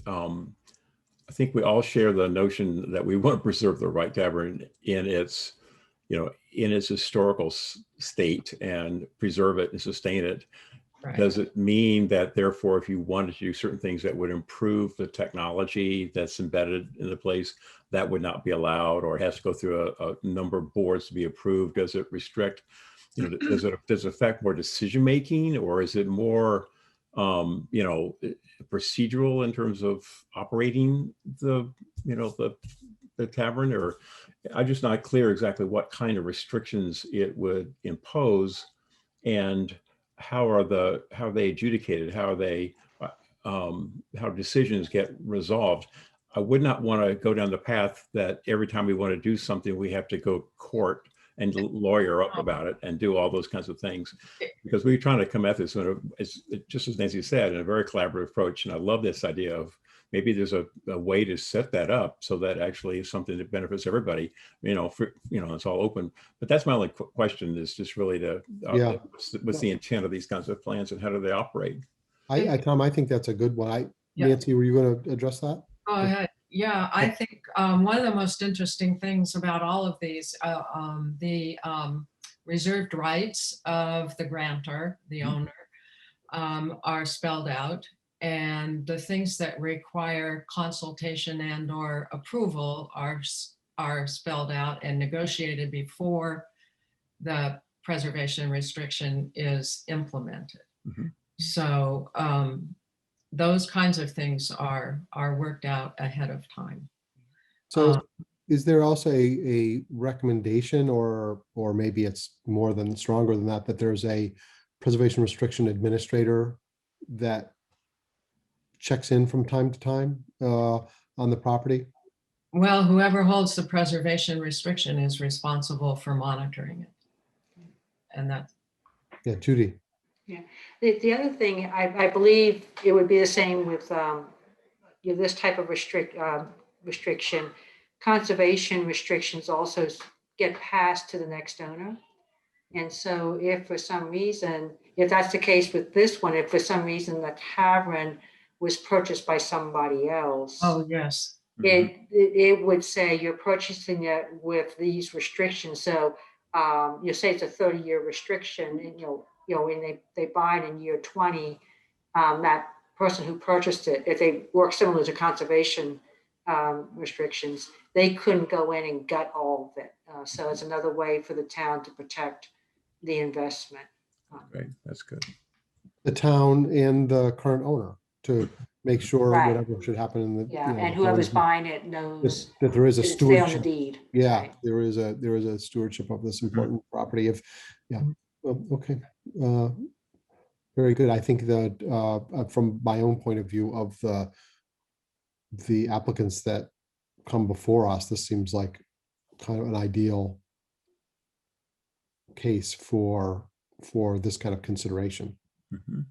I think we all share the notion that we want to preserve the Wright Tavern in its, in its historical state and preserve it and sustain it. Right. Does it mean that therefore, if you wanted to do certain things that would improve the technology that's embedded in the place, that would not be allowed, or it has to go through a number of boards to be approved? Does it restrict, does it affect more decision making, or is it more, procedural in terms of operating the tavern? Or I'm just not clear exactly what kind of restrictions it would impose, and how they adjudicated, how decisions get resolved. I would not want to go down the path that every time we want to do something, we have to go to court and lawyer up about it and do all those kinds of things, because we're trying to come at this just as Nancy said, in a very collaborative approach. And I love this idea of maybe there's a way to set that up so that actually is something that benefits everybody, it's all open. But that's my only question, is just really what's the intent of these kinds of plans and how do they operate? Tom, I think that's a good one. Yeah. Nancy, were you going to address that? Yeah, I think one of the most interesting things about all of these, the reserved rights of the grantor, the owner, are spelled out. And the things that require consultation and or approval are spelled out and negotiated before the preservation restriction is implemented. Mhm. So those kinds of things are worked out ahead of time. So is there also a recommendation, or maybe it's more than stronger than that, that there's a preservation restriction administrator that checks in from time to time on the property? Well, whoever holds the preservation restriction is responsible for monitoring it. And that, Yeah, Judy. The other thing, I believe it would be the same with this type of restriction. Conservation restrictions also get passed to the next owner. And so if for some reason, if that's the case with this one, if for some reason the tavern was purchased by somebody else, oh, yes. it would say you're purchasing it with these restrictions. So you say it's a 30-year restriction, and when they buy it in year 20, that person who purchased it, if they work similar to conservation restrictions, they couldn't go in and gut all of it. So it's another way for the town to protect the investment. Great, that's good. The town and the current owner, to make sure Right. whatever should happen in the. Yeah, you know, and whoever's before- buying it knows that there is a that it's there on the stewardship. deed. Yeah, Right. there is a stewardship of this important property. Okay. Very good. I think that from my own point of view of the applicants that come before us, this seems like kind of an ideal case for this kind of consideration. Mhm.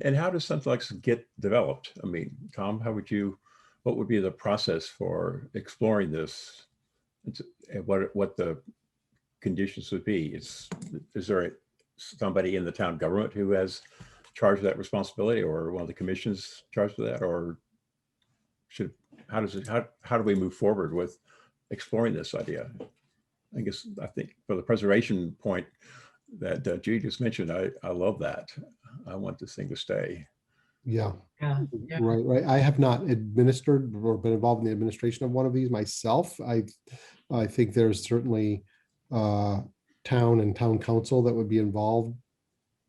And how does something like this get developed? I mean, Tom, what would be the process for exploring this? And what the conditions would be? Is there somebody in the town government who has charge of that responsibility, or one of the commissions charged with that, or how do we move forward with exploring this idea? I think for the preservation point that Judy just mentioned, I love that. I want this thing to stay. Yeah. Yeah. Right. I have not administered or been involved in the administration of one of these myself. I think there's certainly town and town council that would be involved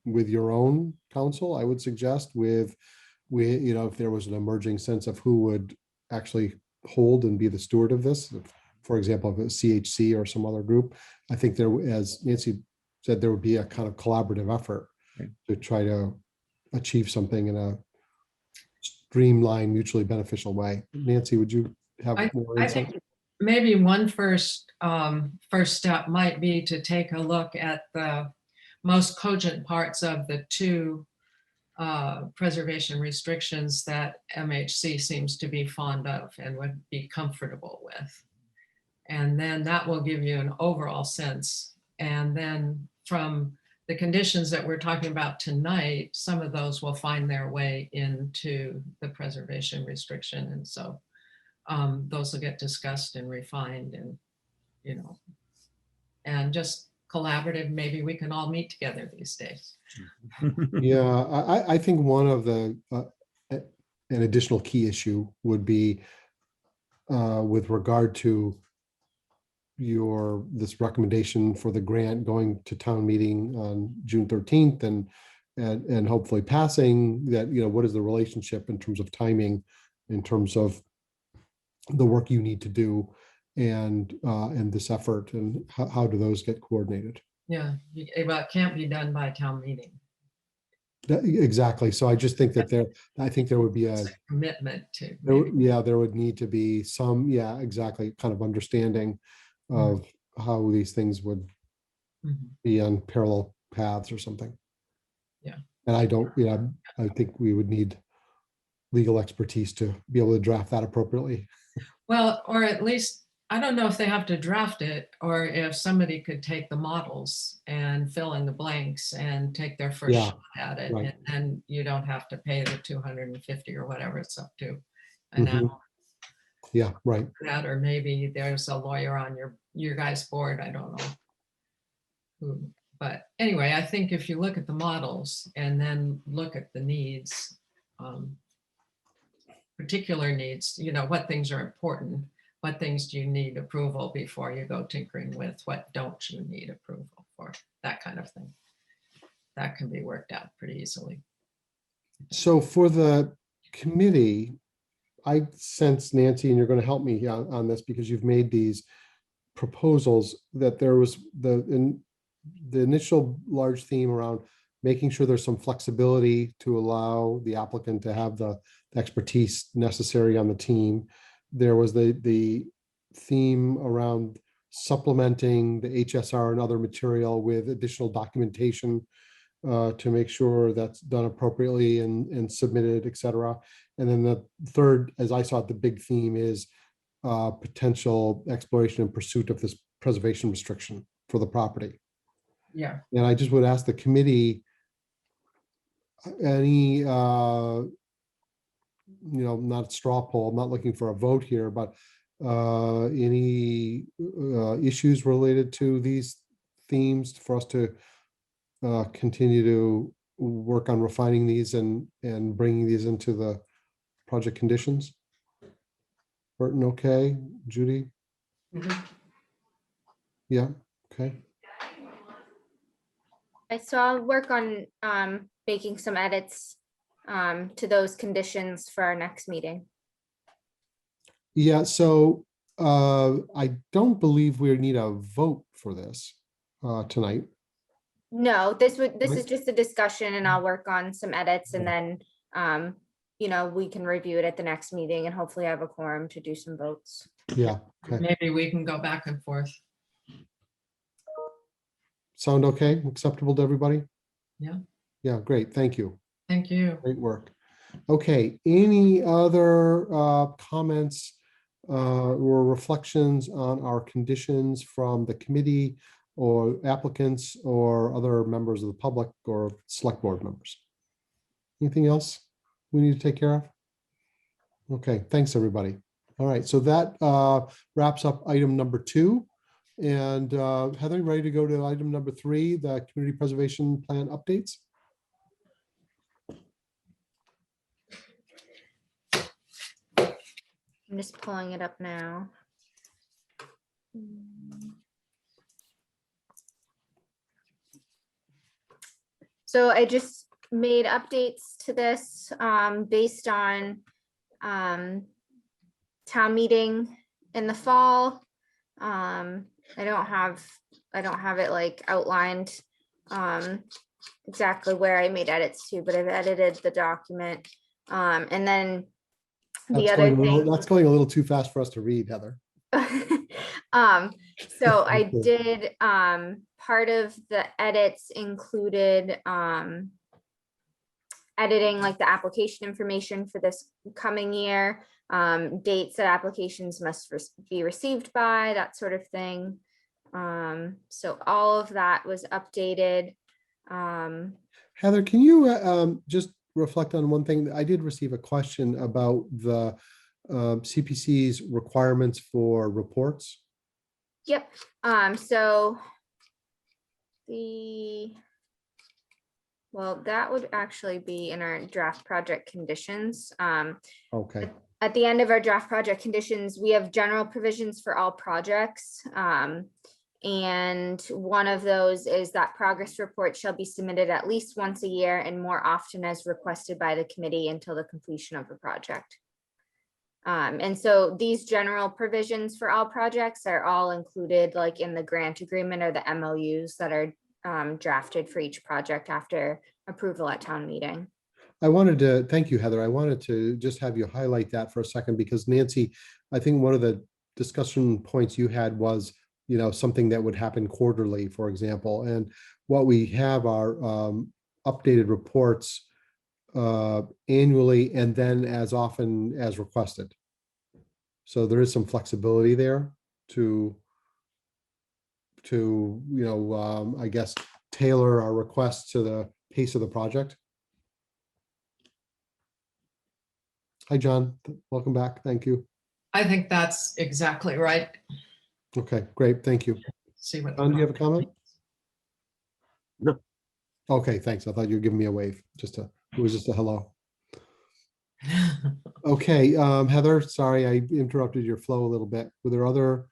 with your own council, I would suggest, with if there was an emerging sense of who would actually hold and be the steward of this, for example, if it's CHC or some other group. I think there, as Nancy said, there would be a kind of collaborative effort to try to achieve something in a streamlined, mutually beneficial way. Nancy, would you have more I insight? think maybe one first step might be to take a look at the most cogent parts of the two preservation restrictions that MHC seems to be fond of and would be comfortable with. And then that will give you an overall sense. And then from the conditions that we're talking about tonight, some of those will find their way into the preservation restriction. And so those will get discussed and refined, and, and just collaborative. Maybe we can all meet together these days. Yeah, I think one of the an additional key issue would be with regard to this recommendation for the grant going to town meeting on June 13th and hopefully passing that. What is the relationship in terms of timing, in terms of the work you need to do and this effort, and how do those get coordinated? Yeah, well, it can't be done by town meeting. Exactly. So I just think that there would be It's a commitment to. there would need to be some, exactly, kind of understanding of how these things would be on parallel paths or something. Yeah. And I think we would need legal expertise to be able to draft that appropriately. Well, or at least, I don't know if they have to draft it, or if somebody could take the models and fill in the blanks and take their first shot at it. Right. And then you don't have to pay the 250 or whatever it's up to an hour. Yeah, right. That, or maybe there's a lawyer on your guys' board, I don't know. But anyway, I think if you look at the models and then look at the needs, particular needs, what things are important, what things do you need approval before you go tinkering with, what don't you need approval for, that kind of thing. That can be worked out pretty easily. So for the committee, I sense, Nancy, and you're going to help me on this because you've made these proposals, that there was the initial large theme around making sure there's some flexibility to allow the applicant to have the expertise necessary on the team. There was the theme around supplementing the HSR and other material with additional documentation to make sure that's done appropriately and submitted, et cetera. And then the third, as I saw it, the big theme is potential exploration and pursuit of this preservation restriction for the property. Yeah. And I just would ask the committee, any, not straw poll, I'm not looking for a vote here, but any issues related to these themes for us to continue to work on refining these and bringing these into the project conditions? Burton, okay? Judy? Yeah, okay. So I'll work on making some edits to those conditions for our next meeting. Yeah, so I don't believe we need a vote for this tonight. No, this is Right. just a discussion, and I'll work on some edits, and then we can review it at the next meeting and hopefully have a quorum to do some votes. Yeah, okay. Maybe we can go back and forth. Sound okay? Acceptable to everybody? Yeah. Yeah, great. Thank you. Thank you. Great work. Okay, any other comments or reflections on our conditions from the committee or applicants or other members of the public or select board members? Anything else we need to take care of? Okay, thanks, everybody. All right, so that wraps up item number 2. And Heather, ready to go to item number 3, the community preservation plan updates? I'm just pulling it up now. So I just made updates to this based on town meeting in the fall. I don't have it like outlined exactly where I made edits to, but I've edited the document. And then the other thing, that's going a little too fast for us to read, Heather. so I did part of the edits included editing like the application information for this coming year, dates that applications must be received by, that sort of thing. So all of that was updated. Heather, can you just reflect on one thing? I did receive a question about the CPC's requirements for reports. Yep. So that would actually be in our draft project conditions. Okay. At the end of our draft project conditions, we have general provisions for all projects. And one of those is that progress reports shall be submitted at least once a year and more often as requested by the committee until the completion of the project. And so these general provisions for all projects are all included like in the grant agreement or the MOUs that are drafted for each project after approval at town meeting. I wanted to thank you, Heather. I wanted to just have you highlight that for a second because Nancy, I think one of the discussion points you had was, something that would happen quarterly, for example. And what we have are updated reports annually and then as often as requested. So there is some flexibility there to I guess, tailor our requests to the pace of the project. Hi, John. Welcome back. Thank you. I think that's exactly right. Okay, great. Thank you. See what. John, do you have a comment? No. Okay, thanks. I thought you were giving me a wave. It was just a hello. Okay, Heather, sorry, I interrupted your flow a little bit. Were there other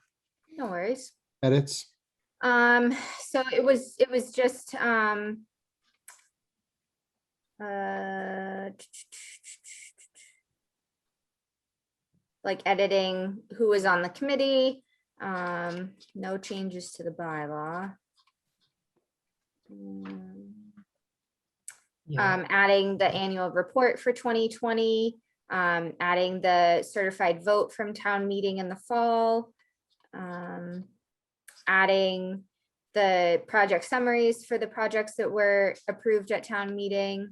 No worries. edits? So it was just, like editing who was on the committee, no changes to the bylaw. Yeah. Adding the annual report for 2020, adding the certified vote from town meeting in the fall, adding the project summaries for the projects that were approved at town meeting,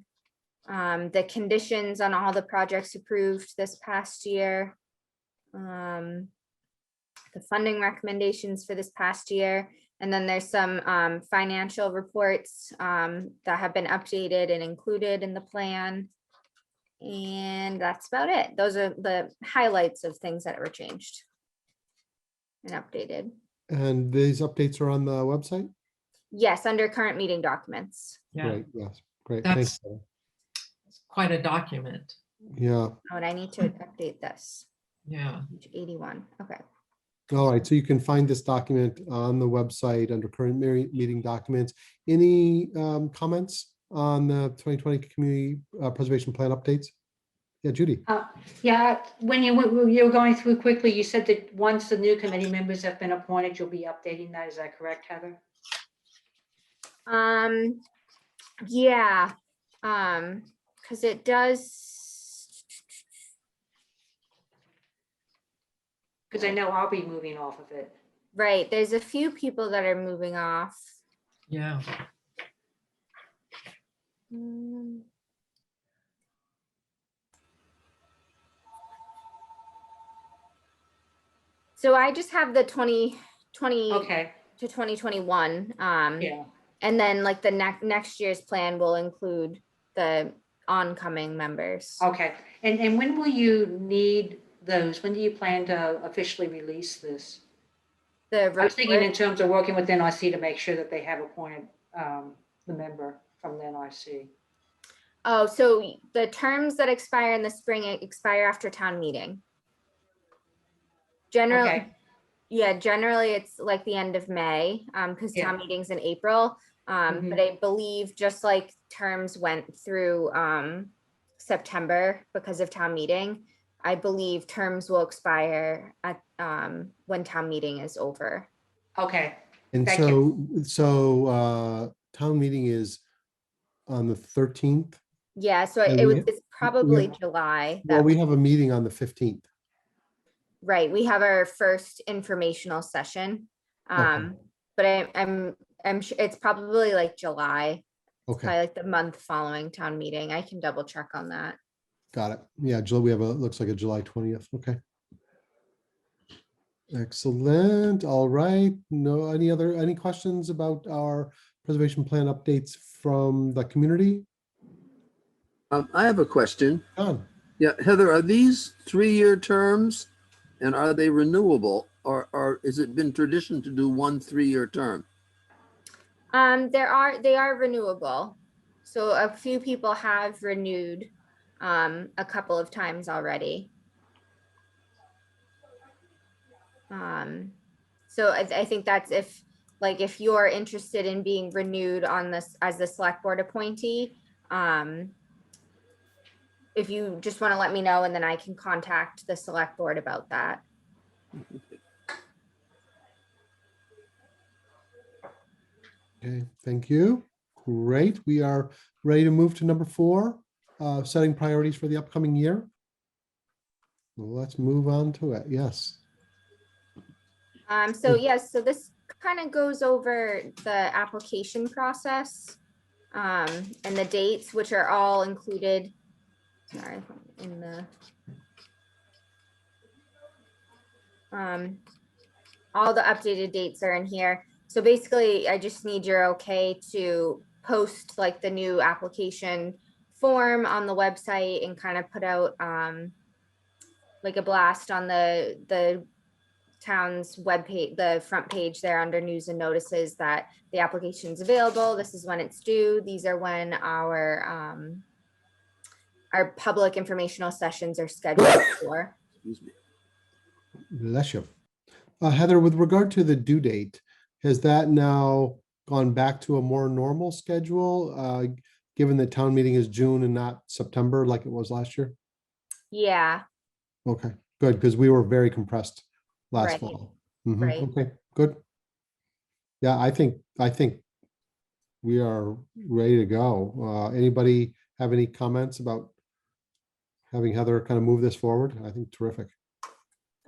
the conditions on all the projects approved this past year, the funding recommendations for this past year. And then there's some financial reports that have been updated and included in the plan. And that's about it. Those are the highlights of things that were changed and updated. And these updates are on the website? Yes, under current meeting documents. Yeah, Great, yes, great, That's- thanks. Heather. quite a document. Yeah, Oh, and I need to update this. Yeah. Page 81, okay. all right, so you can find this document on the website under current meeting documents. Any comments on the 2020 Community Preservation Plan updates? Yeah, Judy. Yeah, when you were going through quickly, you said that once the new committee members have been appointed, you'll be updating that. Is that correct, Heather? Yeah, because it does, Because I know I'll be moving off of it. right, there's a few people that are moving off. Yeah. So I just have the 2020 Okay, to 2021. yeah. And then like the next year's plan will include the oncoming members. Okay, and when will you need those? When do you plan to officially release this? The I was thinking in report, terms of working with NIC to make sure that they have appointed the member from the NIC. oh, so the terms that expire in the spring expire after town meeting. Generally, Okay, yeah, generally it's like the end of May, because Yeah. town meeting's in April. Mhm. But I believe just like terms went through September because of town meeting, I believe terms will expire at when town meeting is over. okay, And Thank you. so town meeting is on the 13th. Yeah, so And it's probably have- July. Well, That we have a meeting on the 15th. Right, we have our first informational session. Okay. But I'm sure it's probably like July, Okay, probably like the month following town meeting. I can double check on that. got it. Yeah, July, we have looks like a July 20th. Okay. Excellent. All right. No, any questions about our preservation plan updates from the community? I have a question. John? Yeah, Heather, are these 3-year terms and are they renewable or is it been tradition to do 1 3-year term? They are renewable. So a few people have renewed a couple of times already. So I think that's if you're interested in being renewed on this as the select board appointee, if you just want to let me know and then I can contact the select board about that. Okay, thank you. Great. We are ready to move to number 4, setting priorities for the upcoming year. Well, let's move on to it. Yes. So yes, so this kind of goes over the application process and the dates, which are all included. Sorry, in the all the updated dates are in here. So basically, I just need your okay to post like the new application form on the website and kind of put out like a blast on the town's webpage, the front page there under news and notices that the application's available. This is when it's due. These are when our public informational sessions are scheduled for. Excuse me. Bless you. Heather, with regard to the due date, has that now gone back to a more normal schedule? Given that town meeting is June and not September like it was last year? Yeah, Okay, good, because we were very compressed last Right, fall. Mhm, right. Okay, good. Yeah, I think we are ready to go. Anybody have any comments about having Heather kind of move this forward? I think terrific.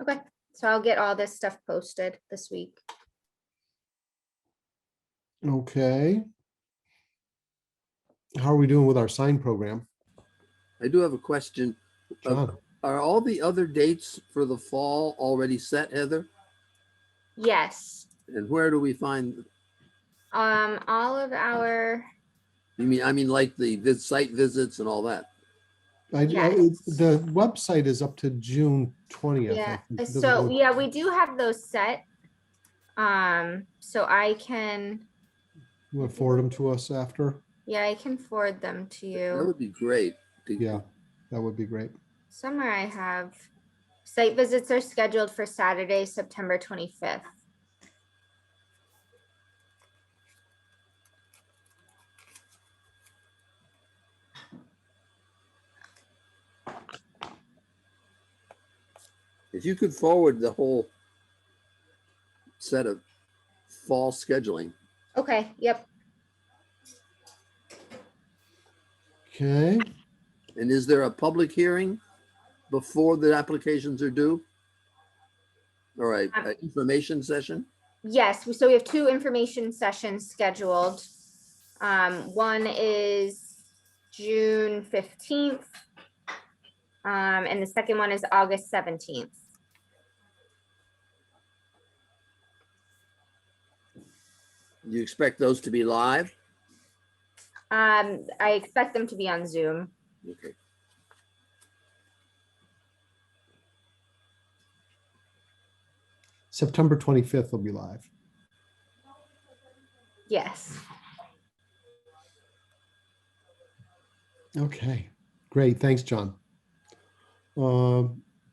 okay. So I'll get all this stuff posted this week. Okay. How are we doing with our sign program? I do have a question. John? Are all the other dates for the fall already set, Heather? Yes, And where do we find, all of our, I mean, like the site visits and all that? Yes. The website is up to June 20th. I yeah, think. It doesn't so really- yeah, we do have those set. So I can, You want to forward them to us after? yeah, I can forward them to That you. would be great. Yeah, that would be great. Somewhere I have, site visits are scheduled for Saturday, September 25th. If you could forward the whole set of fall scheduling. Okay, yep. Okay, And is there a public hearing before the applications are due? All right, information session? Yes, so we have two information sessions scheduled. One is June 15th. And the second one is August 17th. You expect those to be live? I expect them to be on Zoom. Okay. September 25th will be live. Yes. Okay, great. Thanks, John.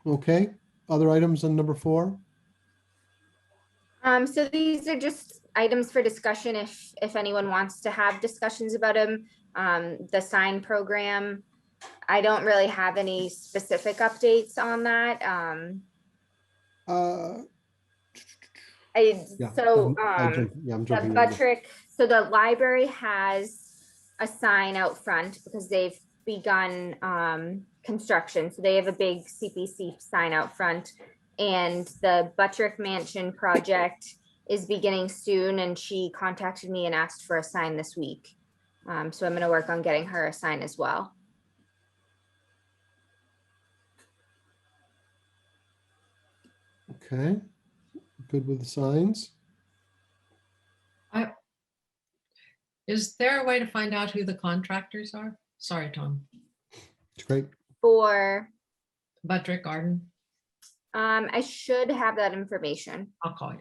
Okay, other items on number 4? So these are just items for discussion if anyone wants to have discussions about them. The sign program, I don't really have any specific updates on that. Yeah, So I'm the jumping in. Buttrick, so the library has a sign out front because they've begun construction. So they have a big CPC sign out front. And the Buttrick Mansion project is beginning soon, and she contacted me and asked for a sign this week. So I'm gonna work on getting her a sign as well. Okay, good with the signs. Is there a way to find out who the contractors are? Sorry, Tom. It's great. For, Buttrick Garden. I should have that information. I'll call you.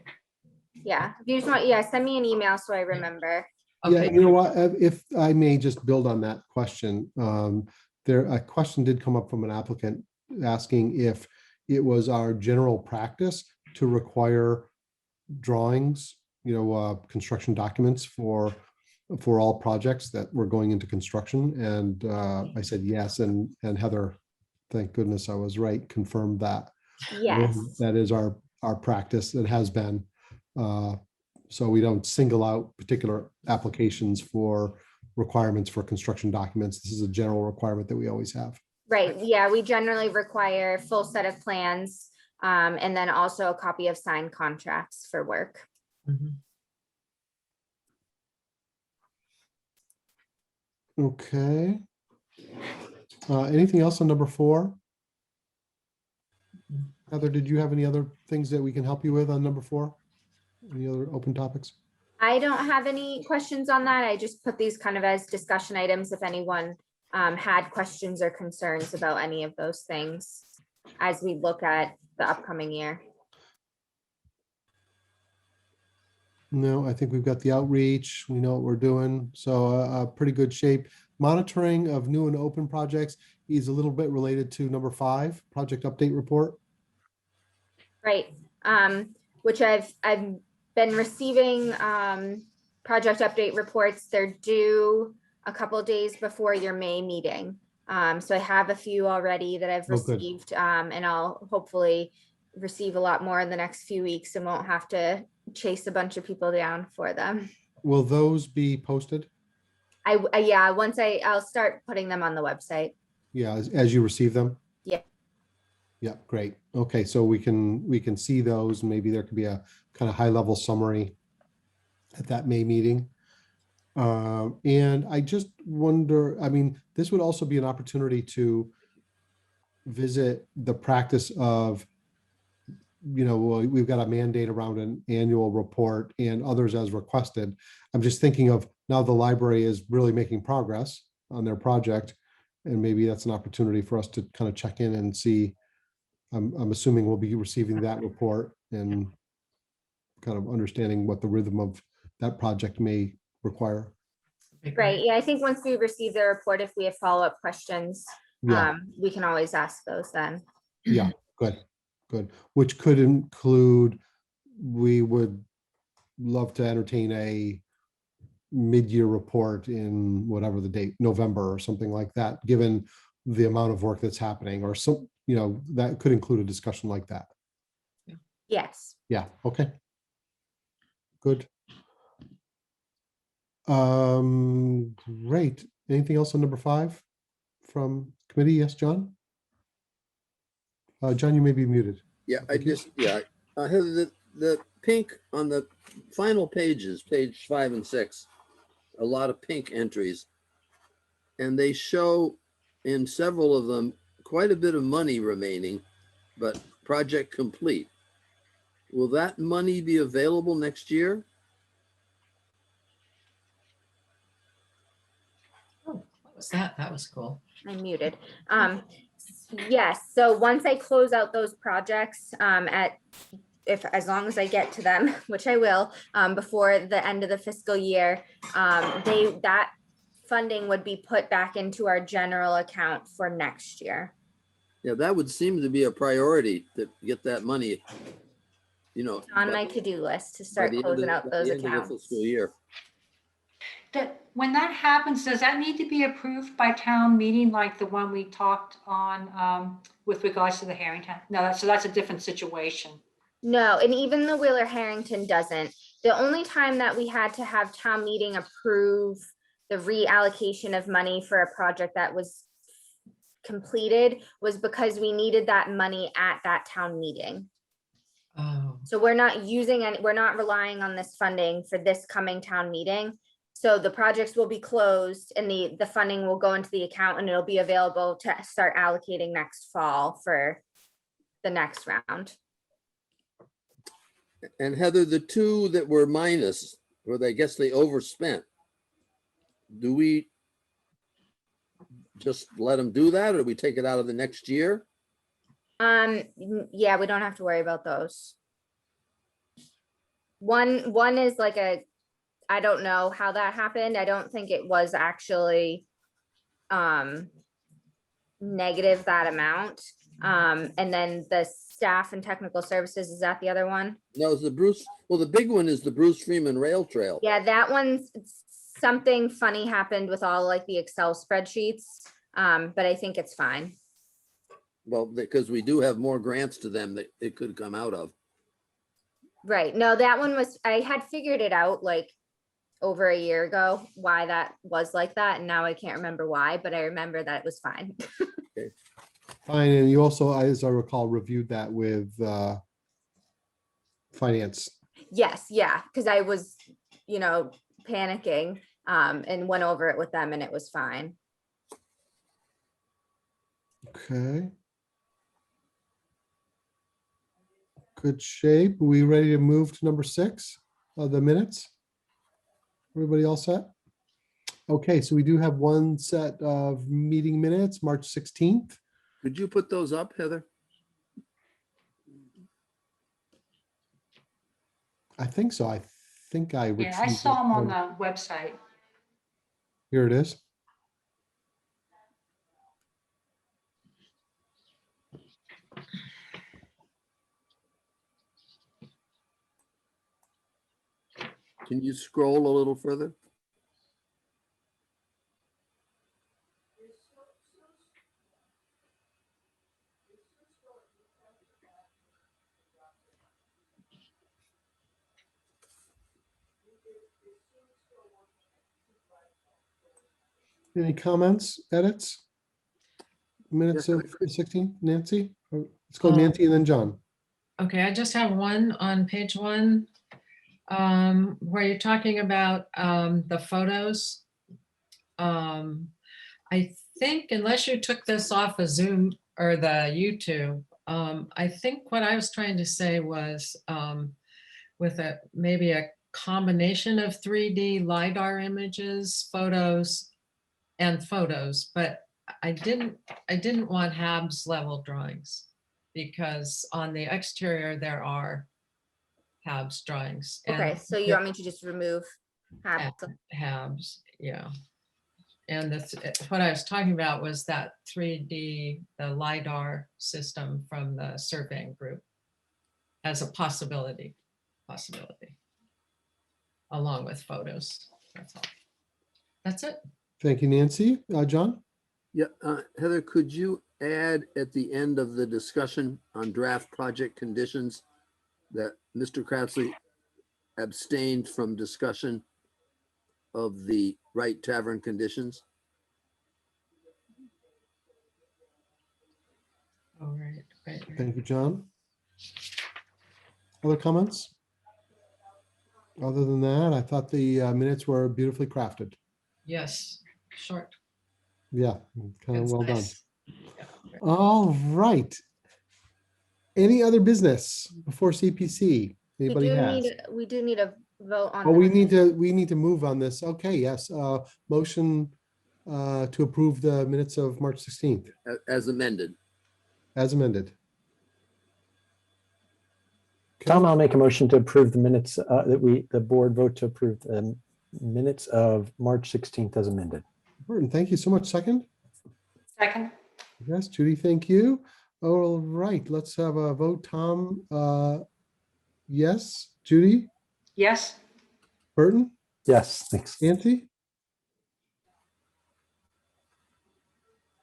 Yeah, if you just want, yeah, send me an email so I remember. Yeah, Okay. you know what, if I may just build on that question, a question did come up from an applicant asking if it was our general practice to require drawings, construction documents for all projects that were going into construction. And I said yes, and Heather, thank goodness I was right, confirmed that. Yes, That is our practice. It has been. So we don't single out particular applications for requirements for construction documents. This is a general requirement that we always have. right. Yeah, we generally require full set of plans, and then also a copy of signed contracts for work. Mhm. Okay. Anything else on number 4? Heather, did you have any other things that we can help you with on number 4? Any other open topics? I don't have any questions on that. I just put these kind of as discussion items if anyone had questions or concerns about any of those things as we look at the upcoming year. No, I think we've got the outreach. We know what we're doing. So pretty good shape. Monitoring of new and open projects is a little bit related to number 5, project update report. Right, which I've been receiving project update reports. They're due a couple days before your May meeting. So I have a few already that I've Oh, good. received, and I'll hopefully receive a lot more in the next few weeks and won't have to chase a bunch of people down for them. Will those be posted? Yeah, once I'll start putting them on the website. Yeah, as you receive them? Yeah. Yeah, great. Okay, so we can see those. Maybe there could be a kind of high level summary at that May meeting. And I just wonder, I mean, this would also be an opportunity to visit the practice of, we've got a mandate around an annual report and others as requested. I'm just thinking of now the library is really making progress on their project. And maybe that's an opportunity for us to kind of check in and see. I'm assuming we'll be receiving that report and kind of understanding what the rhythm of that project may require. Right, yeah, I think once we receive the report, if we have follow-up questions, Yeah, we can always ask those then. yeah, good. Which could include, we would love to entertain a mid-year report in whatever the date, November or something like that, given the amount of work that's happening, or some, that could include a discussion like that. Yes. Yeah, okay. Good. Great. Anything else on number 5 from committee? Yes, John? John, you may be muted. Yeah, I Thank you. Heather, the pink on the final pages, page 5 and 6, a lot of pink entries. And they show in several of them quite a bit of money remaining, but project complete. Will that money be available next year? Oh, what was that? That was cool. I'm muted. Yes, so once I close out those projects, as long as I get to them, which I will, before the end of the fiscal year, that funding would be put back into our general account for next year. Yeah, that would seem to be a priority to get that money, On my to-do list to start closing out those accounts. Fiscal year. When that happens, does that need to be approved by town meeting, like the one we talked on with regards to the Harrington? No, so that's a different situation. No, and even the Wheeler Harrington doesn't. The only time that we had to have town meeting approve the reallocation of money for a project that was completed was because we needed that money at that town meeting. Oh, So we're not relying on this funding for this coming town meeting. So the projects will be closed and the funding will go into the account and it'll be available to start allocating next fall for the next round. And Heather, the 2 that were minus, or I guess they overspent, do we just let them do that, or do we take it out of the next year? Yeah, we don't have to worry about those. One is like I don't know how that happened. I don't think it was actually negative that amount. And then the staff and technical services, is that the other one? No, it's the big one is the Bruce Freeman Rail Trail. Yeah, that one's something funny happened with all like the Excel spreadsheets. But I think it's fine. Well, because we do have more grants to them that it could come out of. Right. No, that one was, I had figured it out like over a year ago, why that was like that. And now I can't remember why, but I remember that it was fine. Fine, and you also, as I recall, reviewed that with finance. Yes, yeah, because I was, panicking and went over it with them and it was fine. Okay. Good shape. Are we ready to move to number 6, the minutes? Everybody all set? Okay, so we do have one set of meeting minutes, March 16th. Could you put those up, Heather? I think so. I think I Yeah, I retrieved saw it them on from- the website. Here it is. Can you scroll a little further? Any comments, edits? Minutes Yes, of I could- 16, Nancy? Let's go Um, Nancy and then John. Okay, I just have one on page 1, where you're talking about the photos. I think unless you took this off of Zoom or the YouTube, I think what I was trying to say was with maybe a combination of 3D LiDAR images, photos, and photos, but I didn't want HABs level drawings because on the exterior there are HABs drawings. Okay, so you want me to just remove? and HABs, yeah. And that's what I was talking about was that 3D, the LiDAR system from the surveying group as a possibility, along with photos. That's all. That's it. Thank you, Nancy. John? Yeah, Heather, could you add at the end of the discussion on draft project conditions that Mr. Crapsley abstained from discussion of the Wright Tavern conditions? All right. Thank you, John. Other comments? Other than that, I thought the minutes were beautifully crafted. Yes, short. Yeah, kind of well done. concise. Yeah. All right. Any other business before CPC? We Anybody do has? need a vote on. Oh, the- we need to move on this. Okay, yes. Motion to approve the minutes of March 16th As amended. as amended. Okay. Tom, I'll make a motion to approve the minutes the board vote to approve the minutes of March 16th as amended. Burton, thank you so much. Second? Second, Yes, Judy, thank you. All right, let's have a vote. Tom, yes. Judy? yes, Burton? Yes, thanks. Nancy?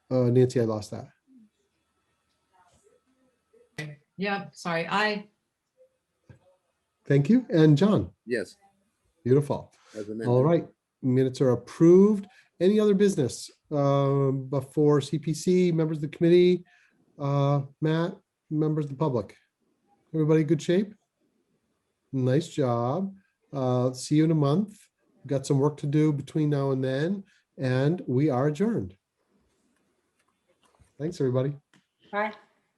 Nancy, I lost that. Yeah, sorry. I Thank you. And John? Yes, Beautiful. as amended. All right, minutes are approved. Any other business before CPC, members of the committee, Matt, members of the public? Everybody good shape? Nice job. See you in a month. Got some work to do between now and then, and we are adjourned. Thanks, everybody. right.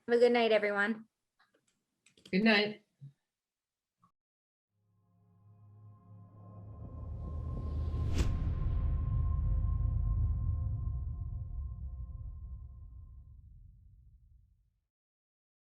Have a good night, everyone. good night.